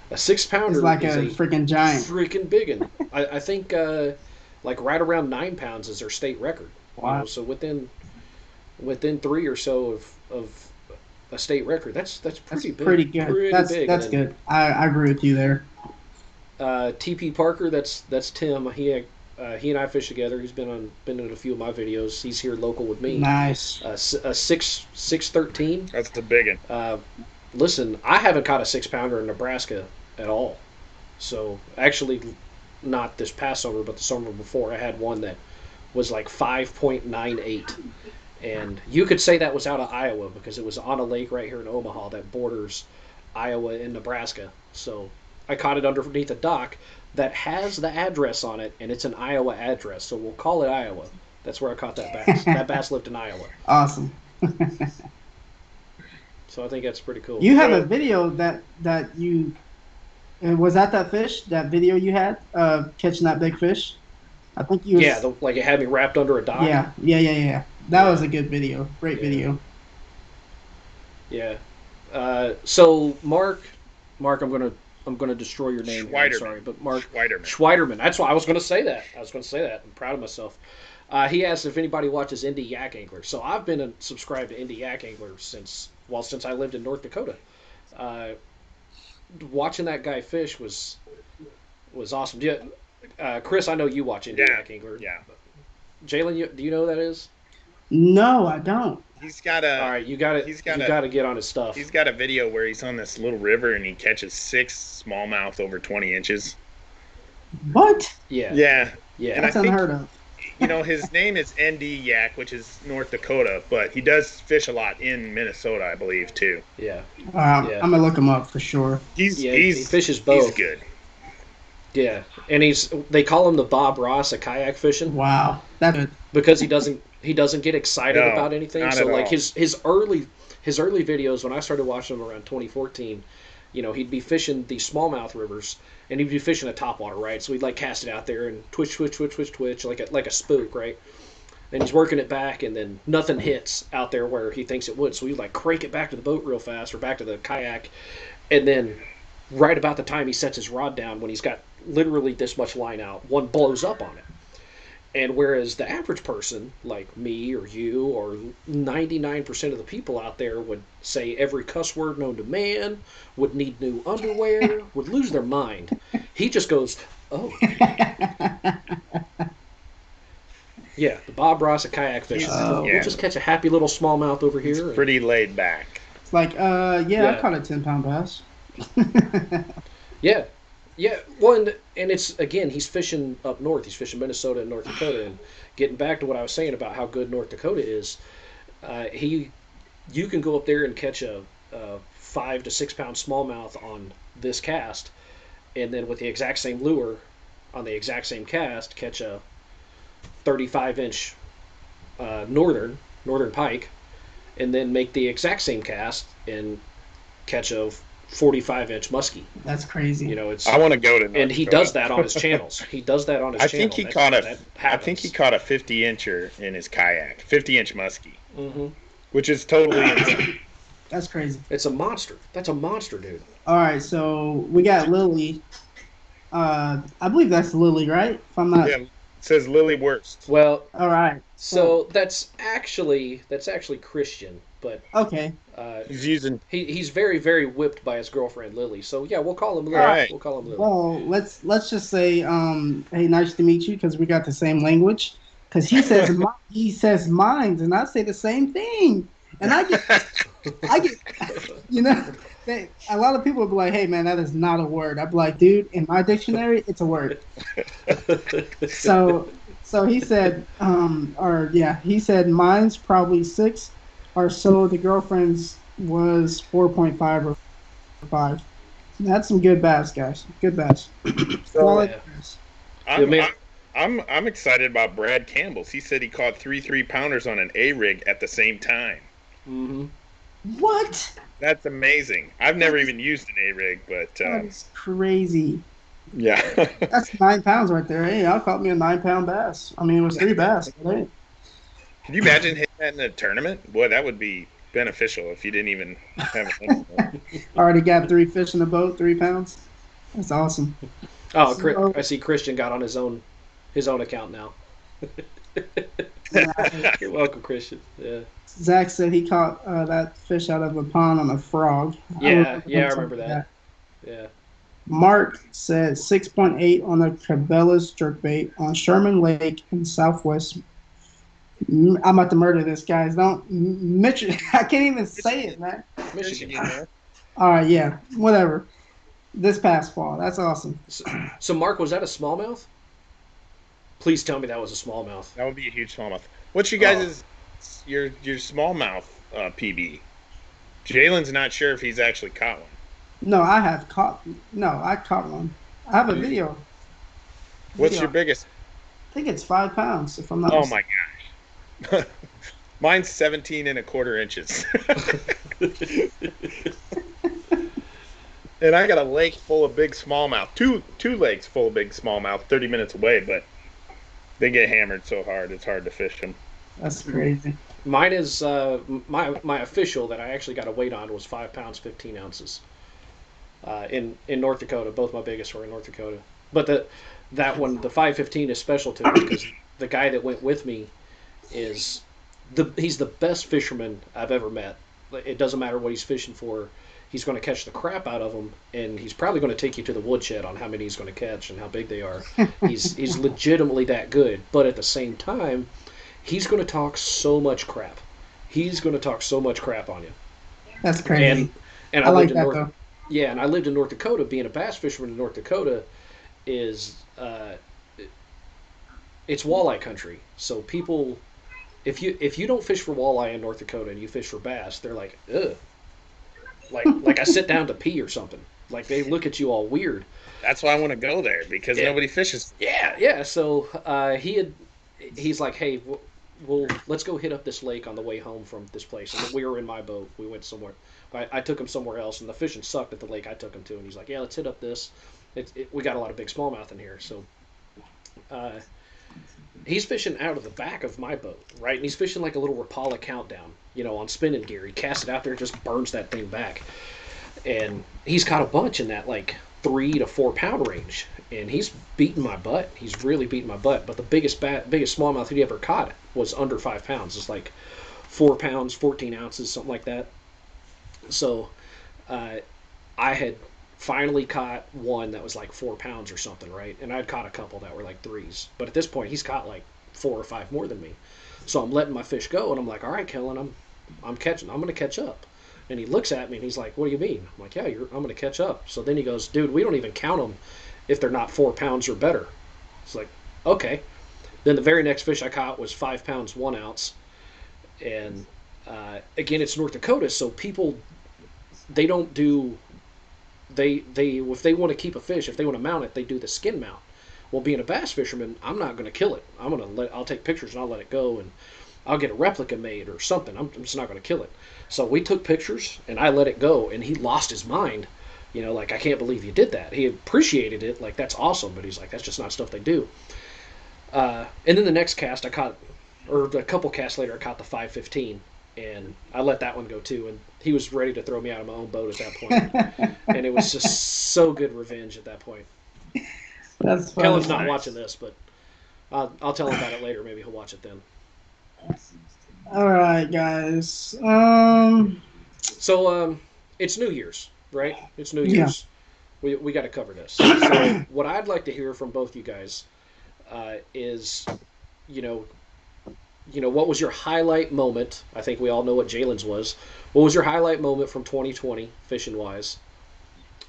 A 6-pounder It's like is a freaking giant. freaking big one. I think right around 9 pounds is their state record. Wow. So within 3 or so of a state record, that's pretty big. Pretty good. That's big. good. I agree with you there. TP Parker, that's Tim. He and I fish together. He's been in a few of my videos. He's here local with me. Nice. A 613. That's the big one. Listen, I haven't caught a 6-pounder in Nebraska at all. So actually, not this past summer, but the summer before, I had one that was like 5.98. And you could say that was out of Iowa because it was on a lake right here in Omaha that borders Iowa and Nebraska. So I caught it underneath a dock that has the address on it, and it's an Iowa address. So we'll call it Iowa. That's where I caught that bass. That bass lived in Iowa. Awesome. So I think that's pretty cool. You have a video that you was that fish? That video you had catching that big fish? I think you. Yeah, like it had me wrapped under a dock. Yeah. That was a good video. Great video. Yeah. So Mark, I'm gonna destroy your name. I'm sorry, but Mark Schweiderman. That's why I was gonna say that. I'm proud of myself. He asked if anybody watches Indie Yak Angler. So I've been subscribed to Indie Yak Angler since I lived in North Dakota. Watching that guy fish was awesome. Chris, I know you watch Indie Yak Angler. Yeah. Jalen, do you know who that is? No, I don't. He's got a. All right, you got to get on his stuff. He's got a video where he's on this little river and he catches 6 smallmouth over 20 inches. What? Yeah. And That's unheard of. His name is ND Yak, which is North Dakota, but he does fish a lot in Minnesota, I believe, too. Yeah. I'm gonna look him up for sure. He fishes both. He's good. Yeah, and they call him the Bob Ross of kayak fishing. Wow, that's good. Because he doesn't get excited about anything. Not So at like all. his early videos when I started watching them around 2014, he'd be fishing these smallmouth rivers and he'd be fishing a topwater, right? So he'd like cast it out there and twitch like a spook, right? And he's working it back and then nothing hits out there where he thinks it would. So he'd like crank it back to the boat real fast or back to the kayak, and then right about the time he sets his rod down, when he's got literally this much line out, one blows up on it. And whereas the average person, like me or you or 99% of the people out there would say every cuss word known to man, would need new underwear, would lose their mind, he just goes, oh. Yeah, the Bob Ross of kayak fishing. We'll just catch a happy little smallmouth over here. It's pretty laid back. It's like, I caught a 10-pound bass. Yeah. Well, and it's, again, he's fishing up north. He's fishing Minnesota and North Dakota. And getting back to what I was saying about how good North Dakota is, you can go up there and catch a 5 to 6 pound smallmouth on this cast, and then with the exact same lure on the exact same cast, catch a 35-inch northern pike, and then make the exact same cast and catch a 45-inch muskie. That's crazy. I want to go to North and he Dakota. does that on his channels. I think he caught a 50-incher in his kayak, 50-inch muskie, which is totally insane. That's crazy. It's a monster. That's a monster, dude. All right, so we got Lily. I believe that's Lily, right? If I'm not. Yeah, it says Lily Worst. Well, all right. So that's actually Christian, but okay. He's very, very whipped by his girlfriend Lily. So yeah, we'll call him Lily. Right. We'll call him Lily. Well, let's just say, hey, nice to meet you, because we got the same language. Because he says he says mines, and I say the same thing, and I get, a lot of people will be like, hey man, that is not a word. I'd be like, dude, in my dictionary, it's a word. So he said, he said mine's probably 6 or so. The girlfriend's was 4.5 or 5. That's some good bass, guys. Good bass. Quality bass. I'm excited about Brad Campbell's. He said he caught 3 3-pounders on an A-rig at the same time. Mm-hmm. What? That's amazing. I've never even used an A-rig, but that is crazy. Yeah. That's 9 pounds right there. Hey, I caught me a 9-pound bass. I mean, it was 3 bass. Right? Can you imagine hitting that in a tournament? Boy, that would be beneficial if you didn't even have it. Already got 3 fish in the boat, 3 pounds. That's awesome. Oh, I see Christian got on his own account now. You're welcome, Christian. Yeah. Zach said he caught that fish out of a pond on a frog. I remember that. Yeah. Mark said 6.8 on the Cabela's jerkbait on Sherman Lake in Southwest. I'm about to murder this, guys. Don't Michigan. I can't even say it, man. Michigan. man. All right, yeah, whatever. This past fall, that's awesome. So Mark, was that a smallmouth? Please tell me that was a smallmouth. That would be a huge smallmouth. What's you guys' your smallmouth PB? Jalen's not sure if he's actually caught one. No, I have caught. No, I caught one. I have a video. What's your biggest? I think it's 5 pounds, if I'm not. Oh my gosh. Mine's 17 1/4 inches. And I got a lake full of big smallmouth. Two lakes full of big smallmouth 30 minutes away, but they get hammered so hard it's hard to fish them. That's crazy. Mine is my official that I actually got a weight on was 5 pounds 15 ounces. In North Dakota, both my biggest were in North Dakota. But that one, the 515, is special to me because the guy that went with me he's the best fisherman I've ever met. It doesn't matter what he's fishing for. He's going to catch the crap out of them, and he's probably going to take you to the woodshed on how many he's going to catch and how big they are. He's legitimately that good. But at the same time, he's going to talk so much crap. He's going to talk so much crap on you. That's crazy. And I like that, though. Yeah, and I lived in North Dakota. Being a bass fisherman in North Dakota is it's walleye country. So people, if you don't fish for walleye in North Dakota and you fish for bass, they're like, ugh. Like I sit down to pee or something. Like they look at you all weird. That's why I want to go there because nobody fishes. Yeah. So he's like, hey, let's go hit up this lake on the way home from this place. And we were in my boat. We went somewhere. I took him somewhere else, and the fishing sucked at the lake I took him to. And he's like, yeah, let's hit up this. We got a lot of big smallmouth in here. So he's fishing out of the back of my boat, right? And he's fishing like a little Rapala countdown, on spinning gear. He casts it out there and just burns that thing back. And he's caught a bunch in that like 3 to 4 pound range. And he's beating my butt. He's really beating my butt. But the biggest smallmouth he ever caught was under 5 pounds. It's like 4 pounds, 14 ounces, something like that. So I had finally caught one that was like 4 pounds or something, right? And I'd caught a couple that were like 3s. But at this point, he's caught like 4 or 5 more than me. So I'm letting my fish go, and I'm like, all right, Kellen, I'm going to catch up. And he looks at me, and he's like, what do you mean? I'm like, yeah, I'm going to catch up. So then he goes, dude, we don't even count them if they're not 4 pounds or better. It's like, okay. Then the very next fish I caught was 5 pounds, 1 ounce. And again, it's North Dakota, so people, they don't do, if they want to keep a fish, if they want to mount it, they do the skin mount. Well, being a bass fisherman, I'm not going to kill it. I'll take pictures and I'll let it go, and I'll get a replica made or something. I'm just not going to kill it. So we took pictures, and I let it go, and he lost his mind. Like, I can't believe you did that. He appreciated it, like, that's awesome, but he's like, that's just not stuff they do. And then the next cast I caught, or a couple casts later, I caught the 515, and I let that one go too, and he was ready to throw me out of my own boat at that point. And it was just so good revenge at that point. That's funny. Kellen's not watching this, but I'll tell him about it later. Maybe he'll watch it then. All right, guys. So it's New Year's, right? It's New Year's. Yeah. We got to cover this. So what I'd like to hear from both you guys is, what was your highlight moment? I think we all know what Jalen's was. What was your highlight moment from 2020, fishing wise?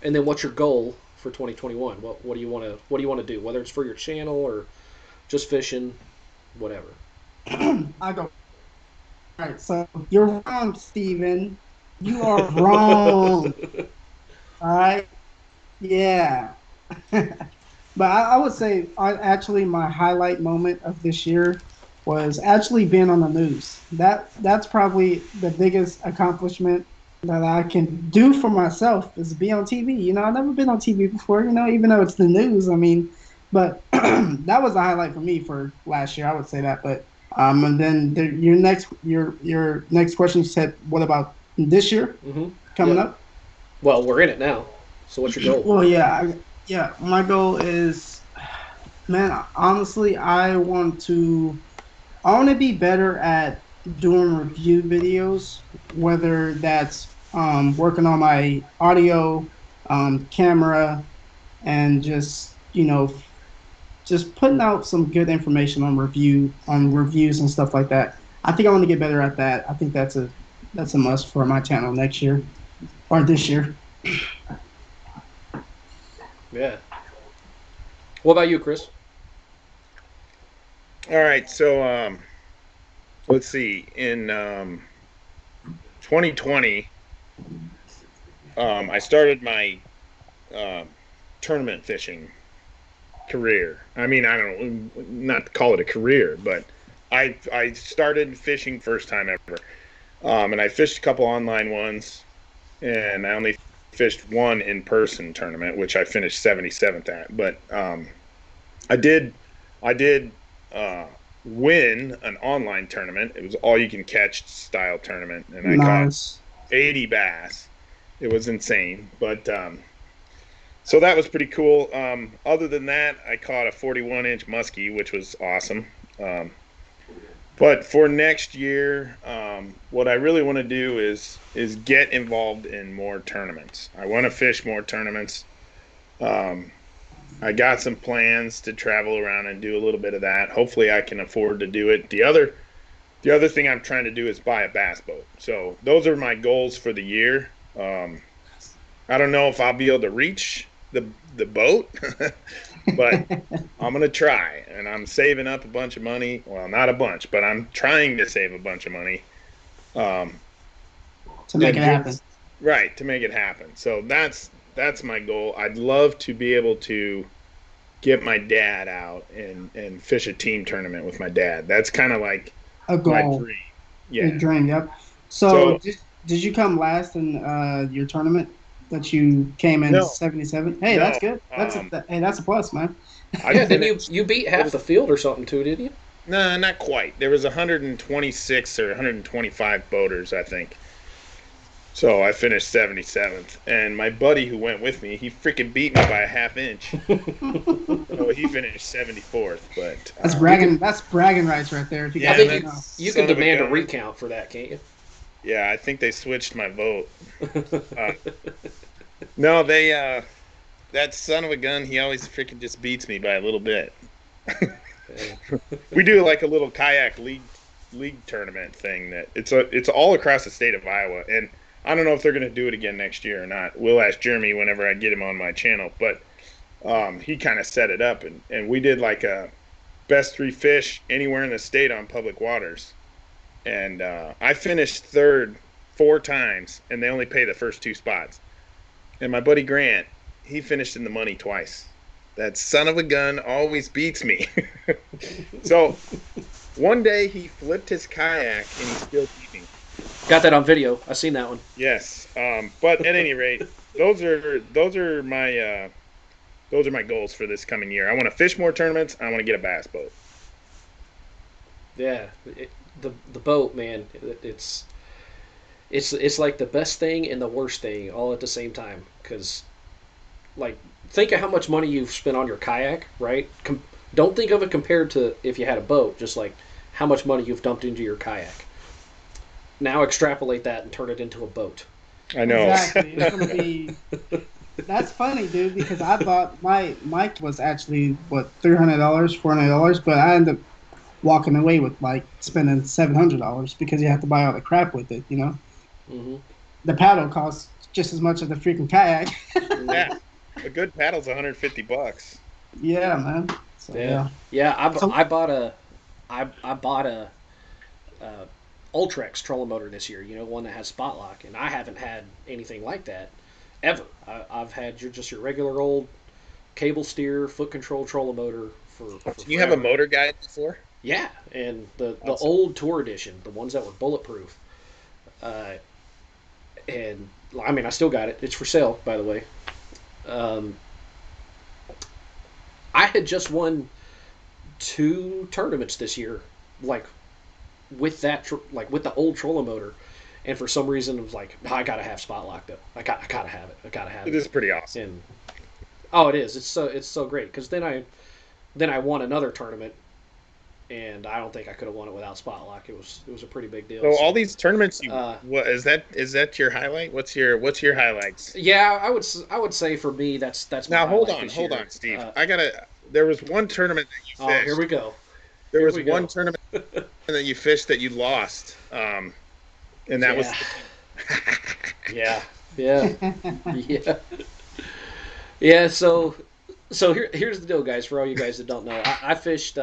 And then what's your goal for 2021? What do you want to do? Whether it's for your channel or just fishing, whatever. I go. All right, so you're wrong, Steven. You are wrong. All right? Yeah. But I would say actually my highlight moment of this year was actually being on the news. That's probably the biggest accomplishment that I can do for myself is be on TV. I've never been on TV before, even though it's the news. But that was a highlight for me for last year. I would say that. But and then your next question, you said, what about this year coming up? Well, we're in it now. So what's your goal? Well, yeah. My goal is, man, honestly, I want to be better at doing review videos, whether that's working on my audio, camera, and just just putting out some good information on reviews and stuff like that. I think I want to get better at that. I think that's a must for my channel next year or this year. Yeah. What about you, Chris? All right, so let's see. In 2020, I started my tournament fishing career. I mean, I don't know, not call it a career, but I started fishing first time ever, and I fished a couple online ones, and I only fished one in person tournament, which I finished 77th at. But I did I did win an online tournament. It was all you can catch style tournament, and I caught Nice. 80 bass. It was insane, but so that was pretty cool. Other than that, I caught a 41-inch muskie, which was awesome. But for next year, what I really want to do is get involved in more tournaments. I want to fish more tournaments. I got some plans to travel around and do a little bit of that. Hopefully, I can afford to do it. The other thing I'm trying to do is buy a bass boat. So those are my goals for the year. I don't know if I'll be able to reach the boat, but I'm gonna try, and I'm saving up a bunch of money. Well, not a bunch, but I'm trying to save a bunch of money To make it happen. right, to make it happen. So that's my goal. I'd love to be able to get my dad out and fish a team tournament with my dad. That's kind of like A my goal. dream. Your Yeah. dream, yep. So, did you come last in your tournament that you came in No. 77? Hey, No, that's good. That's a plus, man. Yeah, then you beat half the field or something too, didn't you? No, not quite. There was 126 or 125 boaters, I think. So I finished 77th, and my buddy who went with me, he freaking beat me by a half inch. So he finished 74th. But That's bragging. That's bragging rights right there. If you Yeah, I guys think don't know. you son can of a demand a gun. recount for that, can't you? Yeah, I think they switched my vote. No, they that son of a gun, he always freaking just beats me by a little bit. We do like a little kayak league tournament thing that it's all across the state of Iowa, and I don't know if they're going to do it again next year or not. We'll ask Jeremy whenever I get him on my channel, but he kind of set it up, and we did like a best three fish anywhere in the state on public waters, and I finished third 4 times, and they only pay the first 2 spots. And my buddy Grant, he finished in the money twice. That son of a gun always beats me. So one day he flipped his kayak and he still beat me. Got that on video. I seen that one. Yes, but at any rate, those are my goals for this coming year. I want to fish more tournaments. I want to get a bass boat. Yeah, the boat, man. It's like the best thing and the worst thing all at the same time. Because, like, think of how much money you've spent on your kayak, right? Don't think of it compared to if you had a boat. Just like how much money you've dumped into your kayak. Now extrapolate that and turn it into a boat. I know. Exactly. It's gonna be. That's funny, dude. Because I bought my was actually what $300, $400, but I ended up walking away with like spending $700 because you have to buy all the crap with it. You know, Mm-hmm. the paddle costs just as much as the freaking kayak. Yeah, a good paddle's $150. Yeah, man. So, Yeah. So- I bought a Ultrex trolling motor this year. You know, one that has spot lock, and I haven't had anything like that ever. I've had your regular old cable steer foot control trolling motor for Did you have a forever. motor guide before? Yeah, and the Awesome. old tour edition, the ones that were bulletproof. And I mean, I still got it. It's for sale, by the way. I had just won 2 tournaments this year, like with that, like with the old trolling motor, and for some reason it was like, "No, I gotta have spot lock though. I gotta have it. I gotta have It it." is pretty awesome. And oh, it is. It's so great because then I won another tournament and I don't think I could have won it without spot lock. It was a pretty big deal. So all these tournaments, what is that your highlight? What's your highlights? Yeah, I would say for me that's now. My Hold highlight on, Steve. There was one tournament that you fished. Oh, here we go. There was one tournament that you fished that you lost, and that was. Yeah. Yeah. So here's the deal, guys. For all you guys that don't know, I fished.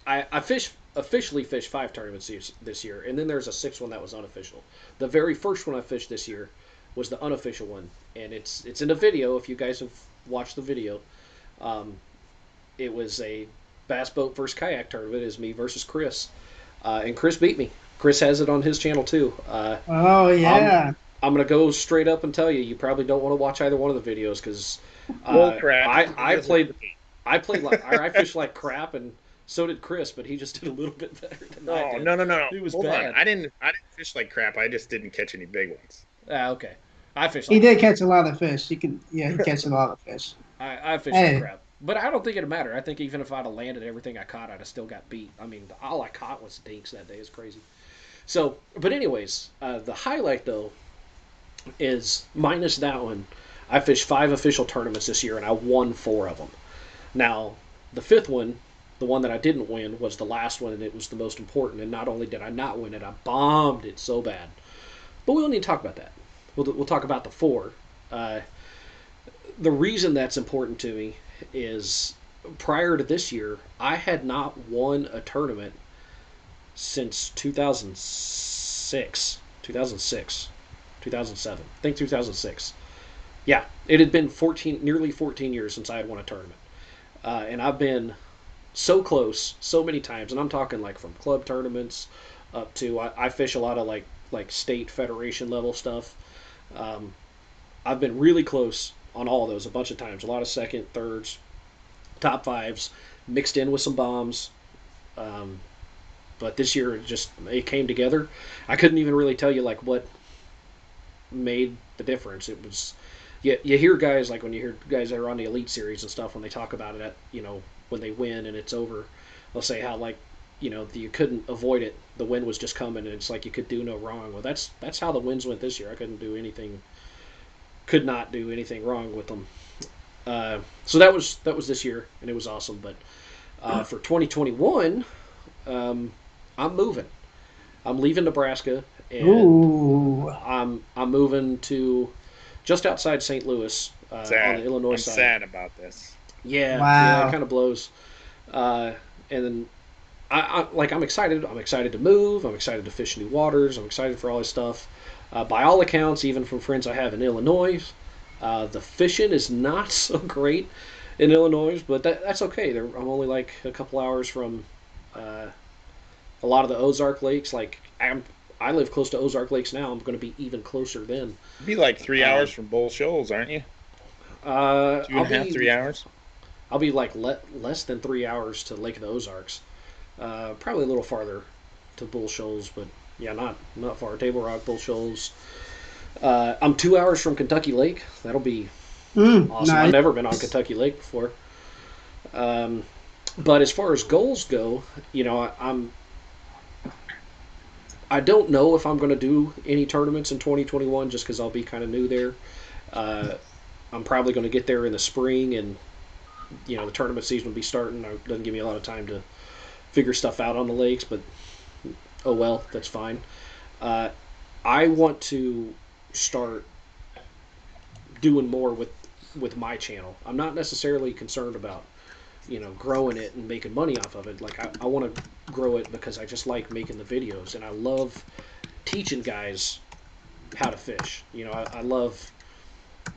I officially fished 5 tournaments this year, and then there's a 6th one that was unofficial. The very first one I fished this year was the unofficial one, and it's in the video. If you guys have watched the video, it was a bass boat versus kayak tournament. It was me versus Chris, and Chris beat me. Chris has it on his channel too. Oh yeah. I'm gonna go straight up and tell you, you probably don't want to watch either one of the videos because I fished like crap, and so did Chris, but he just did a little bit better than I did. No. It was Hold bad. on. I didn't fish like crap. I just didn't catch any big ones. Okay. I fished. He did catch a lot of fish. He catch a lot of fish. I fished like crap, but I don't think it'd matter. I think even if I'd have landed everything I caught, I'd have still got beat. I mean, all I caught was dinks that day. It's crazy. So, but anyways, the highlight though is minus that one. I fished 5 official tournaments this year, and I won 4 of them. Now, the 5th one, the one that I didn't win, was the last one, and it was the most important. And not only did I not win it, I bombed it so bad. But we don't need to talk about that. We'll talk about the 4. The reason that's important to me is prior to this year, I had not won a tournament since 2007. I think 2006. Yeah, it had been nearly 14 years since I had won a tournament. And I've been so close so many times, and I'm talking like from club tournaments up to I fish a lot of like state federation level stuff. I've been really close on all of those a bunch of times. A lot of second, thirds, top 5s, mixed in with some bombs. But this year it came together. I couldn't even really tell you like what made the difference. It was you hear guys, like when you hear guys that are on the Elite Series and stuff, when they talk about it when they win and it's over, they'll say how like you couldn't avoid it. The win was just coming, and it's like you could do no wrong. Well, that's how the wins went this year. I could not do anything wrong with them. So that was this year, and it was awesome. But for 2021, I'm moving. I'm leaving Nebraska, and I'm moving to just outside St. Louis on the Illinois side. I'm sad about this. Yeah, wow. Yeah, it kind of blows. And then I'm excited. I'm excited to move. I'm excited to fish new waters. I'm excited for all this stuff. By all accounts, even from friends I have in Illinois, the fishing is not so great in Illinois, but that's okay. I'm only like a couple hours from a lot of the Ozark lakes. Like I live close to Ozark Lakes now. I'm going to be even closer then. You'd be like 3 hours from Bull Shoals, aren't you? 2.5, 3 hours. I'll be like less than 3 hours to Lake of the Ozarks. Probably a little farther to Bull Shoals, but yeah, not far. Table Rock, Bull Shoals. I'm 2 hours from Kentucky Lake. That'll be awesome. Nice. I've never been on Kentucky Lake before. But as far as goals go, I don't know if I'm going to do any tournaments in 2021 just because I'll be kind of new there. I'm probably going to get there in the spring, and the tournament season will be starting. It doesn't give me a lot of time to figure stuff out on the lakes, but oh well, that's fine. I want to start doing more with my channel. I'm not necessarily concerned about growing it and making money off of it. Like I want to grow it because I just like making the videos, and I love teaching guys how to fish. I love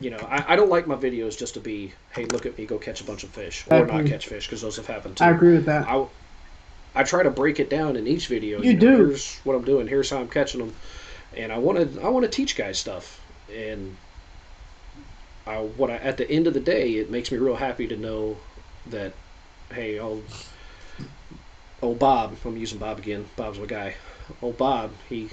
I don't like my videos just to be, hey, look at me go catch a bunch of fish or not catch fish, because those have happened too. I agree with that. I try to break it down in each video. You do. Here's what I'm doing. Here's how I'm catching them, and I want to teach guys stuff. And at the end of the day, it makes me real happy to know that, hey, old Bob, I'm using Bob again. Bob's my guy. Old Bob, he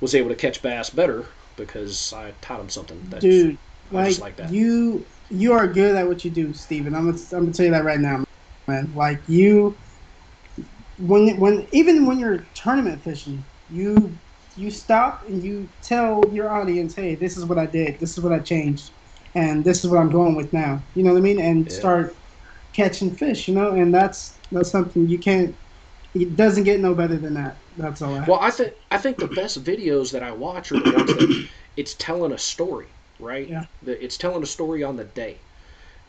was able to catch bass better because I taught him something. Dude, just like that. You are good at what you do, Steven. I'm gonna tell you that right now, man. Like you even when you're tournament fishing, you stop and you tell your audience, hey, this is what I did, this is what I changed, and this is what I'm going with now. You know what I mean? And Yeah. start catching fish. You know, and that's something you can't. It doesn't get no better than that. That's all I Well, have to say. I think the best videos that I watch are the ones that it's telling a story, right? Yeah. It's telling a story on the day,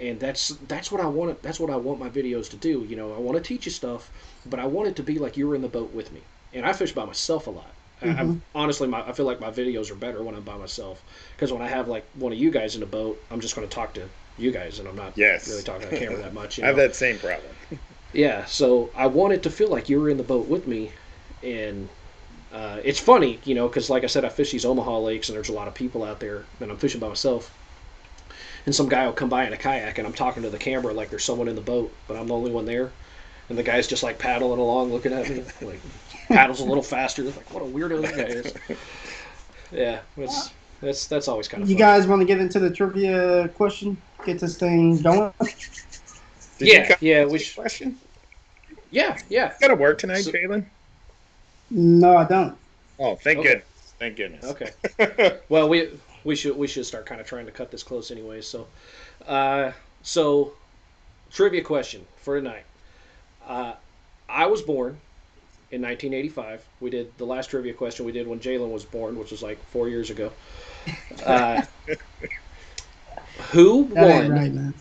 and that's what I want. That's what I want my videos to do. You know, I want to teach you stuff, but I want it to be like you're in the boat with me. And I fish by myself a lot. Hmm. Honestly, I feel like my videos are better when I'm by myself, because when I have like one of you guys in a boat, I'm just going to talk to you guys, and I'm not Yes. really talking to the camera that much. You I have know? that same problem. Yeah, so I want it to feel like you were in the boat with me, and it's funny, you know, because like I said, I fish these Omaha lakes, and there's a lot of people out there, and I'm fishing by myself. And some guy will come by in a kayak, and I'm talking to the camera like there's someone in the boat, but I'm the only one there. And the guy's just like paddling along, looking at me, like paddles a little faster. Like, what a weirdo this guy is. Yeah, that's always kind of You fun. guys want to get into the trivia question? Get this thing going. Yeah, we should. Question? Yeah. You got to work tonight, So- Jalen? No, I don't. Oh, thank Okay. goodness. Thank goodness. Okay. Well, we should start kind of trying to cut this close anyway. So trivia question for tonight. I was born in 1985. We did the last trivia question we did when Jalen was born, which was like 4 years ago. Who That ain't won? right, man.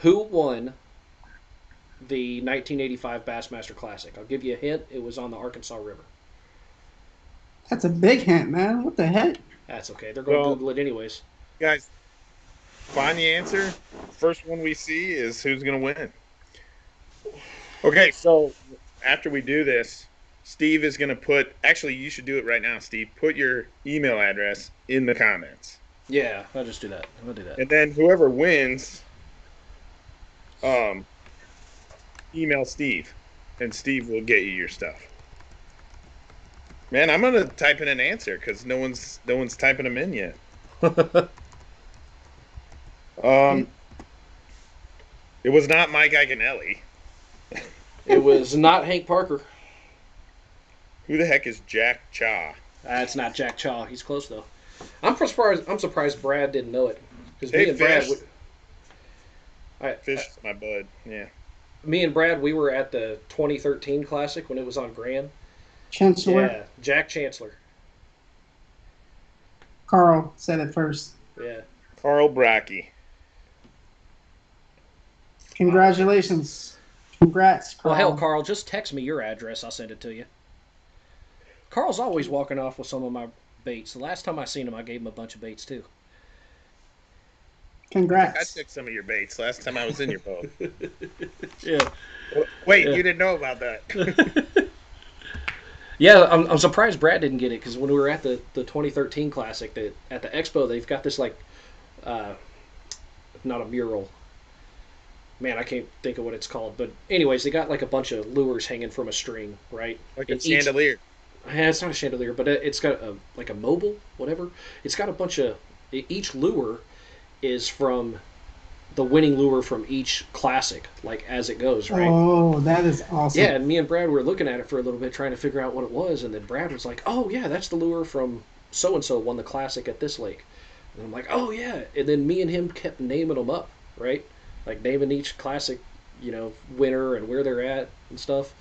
Who won the 1985 Bassmaster Classic? I'll give you a hint. It was on the Arkansas River. That's a big hint, man. What the heck? That's okay. They're going to Well- Google it anyways. Guys, find the answer. First one we see is who's going to win. Okay, so after we do this, Steve is going to put... Actually, you should do it right now, Steve. Put your email address in the comments. Yeah, I'll just do that. I'll do that. And then whoever wins, email Steve. And Steve will get you your stuff. Man, I'm going to type in an answer because no one's typing them in yet. It was not Mike Iaconelli. It was not Hank Parker. Who the heck is Jack Cha? It's not Jack Chaw. He's close though. I'm surprised Brad didn't know it, because Hey, me and Brad, Fish. Fish is my bud. Yeah. me and Brad, we were at the 2013 Classic when it was on Grand. Chancellor Yeah, Jack Chancellor. Carl said it first. Yeah. Carl Brackey. Congratulations. Congrats, Carl. Well, hell, Carl, just text me your address. I'll send it to you. Carl's always walking off with some of my baits. The last time I seen him, I gave him a bunch of baits too. I Congrats. took some of your baits last time I was in your boat. Yeah. Wait, Yeah. you didn't know about that. Yeah, I'm surprised Brad didn't get it, because when we were at the 2013 Classic, at the expo, they've got this like, not a mural. Man, I can't think of what it's called. But anyways, they got like a bunch of lures hanging from a string, right? Like a And each- chandelier. Yeah, it's not a chandelier, but it's got like a mobile, whatever. It's got a bunch of... Each lure is from the winning lure from each classic, like as it goes, right? Oh, that is awesome. Yeah, and me and Brad were looking at it for a little bit, trying to figure out what it was, and then Brad was like, "Oh yeah, that's the lure from so and so won the classic at this lake." And I'm like, "Oh yeah," and then me and him kept naming them up, right? Like naming each classic, winner and where they're at and stuff.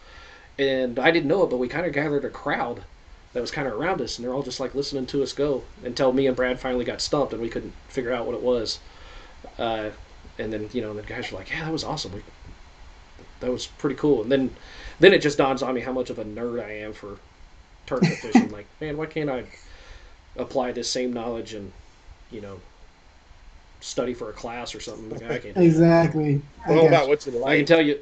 And I didn't know it, but we kind of gathered a crowd that was kind of around us, and they're all just like listening to us go until me and Brad finally got stumped and we couldn't figure out what it was. And then the guys were like, "Yeah, that was awesome. That was pretty cool." And then it just dawns on me how much of a nerd I am for tournament fishing. Like, man, why can't I apply this same knowledge and study for a class or something? Like, I can't. Exactly. It's all about what you I can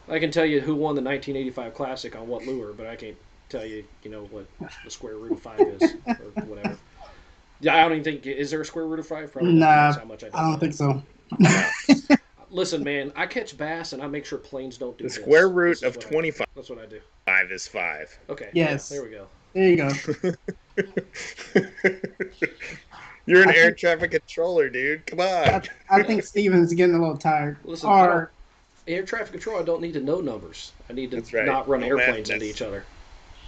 like. tell you who won the 1985 Classic on what lure, but I can't tell you, what the square root of 5 is or whatever. Yeah, I don't even think, is there a square root of 5? Probably not. Nah, That's how much I don't think so. Listen, man, I catch bass and I make sure planes don't do The this. square root This is of what I do. 25 That's what I do. is 5. Okay. Yes. Yeah, there we go. There you go. You're an I air think- traffic controller, dude. Come on. I think Steven's getting a little tired. Listen, Or air traffic control, I don't need to know numbers. I need to That's right. not run No airplanes math into each other.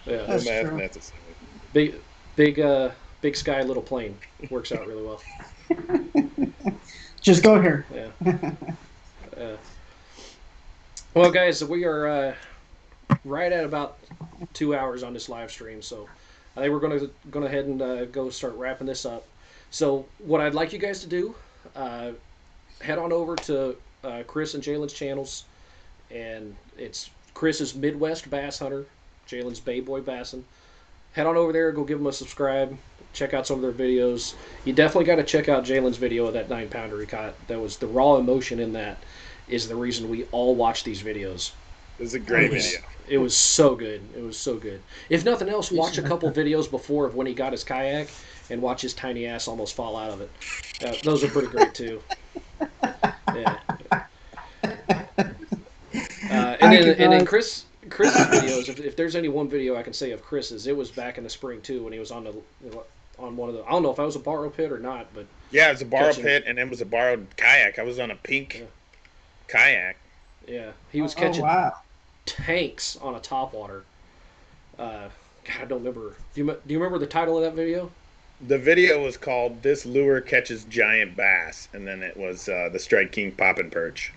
Yeah. No That's math true. necessary. Big sky, little plane works out really well. Just go here. Yeah. Well, guys, we are right at about 2 hours on this live stream, so I think we're going to go ahead and go start wrapping this up. So, what I'd like you guys to do, head on over to Chris and Jalen's channels, and it's Chris's Midwest Bass Hunter, Jalen's Bay Boy Bassin. Head on over there, go give them a subscribe, check out some of their videos. You definitely got to check out Jalen's video of that 9-pounder he caught. That was the raw emotion in that is the reason we all watch these videos. It was a great video. It was so good. It was so good. If nothing else, watch a couple videos before of when he got his kayak and watch his tiny ass almost fall out of it. Those are pretty great too. Yeah. And then Chris's videos. If there's any one video I can say of Chris's, it was back in the spring too when he was on one of the. I don't know if that was a borrow pit or not, but yeah, it was a borrow pit and it was a borrowed kayak. I was on a pink kayak. Yeah, he was catching wow. tanks on a topwater. God, I don't remember. Do you remember the title of that video? The video was called "This Lure Catches Giant Bass," and then it was the Strike King Poppin' Perch.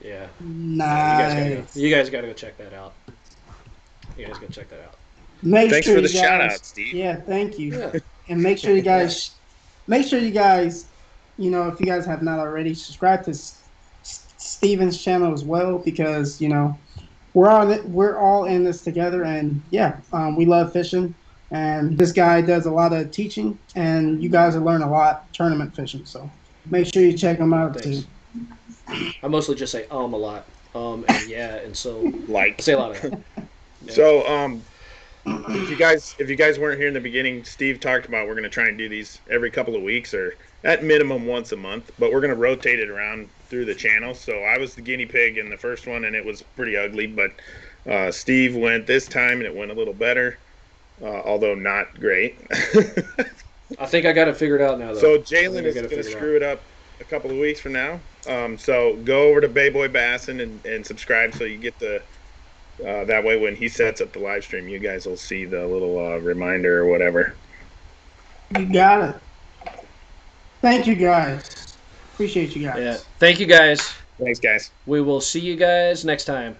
Yeah. Nice. You guys got to go check that out. Thanks for the shout out, Steve. Yeah, thank you. Yeah. And make sure you guys, you know, if you guys have not already, subscribe to Steven's channel as well, because you know we're all in this together, and yeah, we love fishing, and this guy does a lot of teaching, and you guys will learn a lot tournament fishing. So make sure you check him out too. I mostly just say a lot, and yeah, and so Like, say a lot of that. Yeah. So if you guys weren't here in the beginning, Steve talked about we're going to try and do these every couple of weeks or at minimum once a month, but we're going to rotate it around through the channel. So I was the guinea pig in the first one, and it was pretty ugly, but Steve went this time, and it went a little better, although not great. I think I got it figured out now, though. So Jalen is going to screw it up a couple of weeks from now. So go over to Bay Boy Bassin and subscribe so you get the that way when he sets up the live stream, you guys will see the little reminder or whatever. You got it. Thank you guys. Appreciate you guys. Yeah. Thank you guys. Thanks, guys. We will see you guys next time.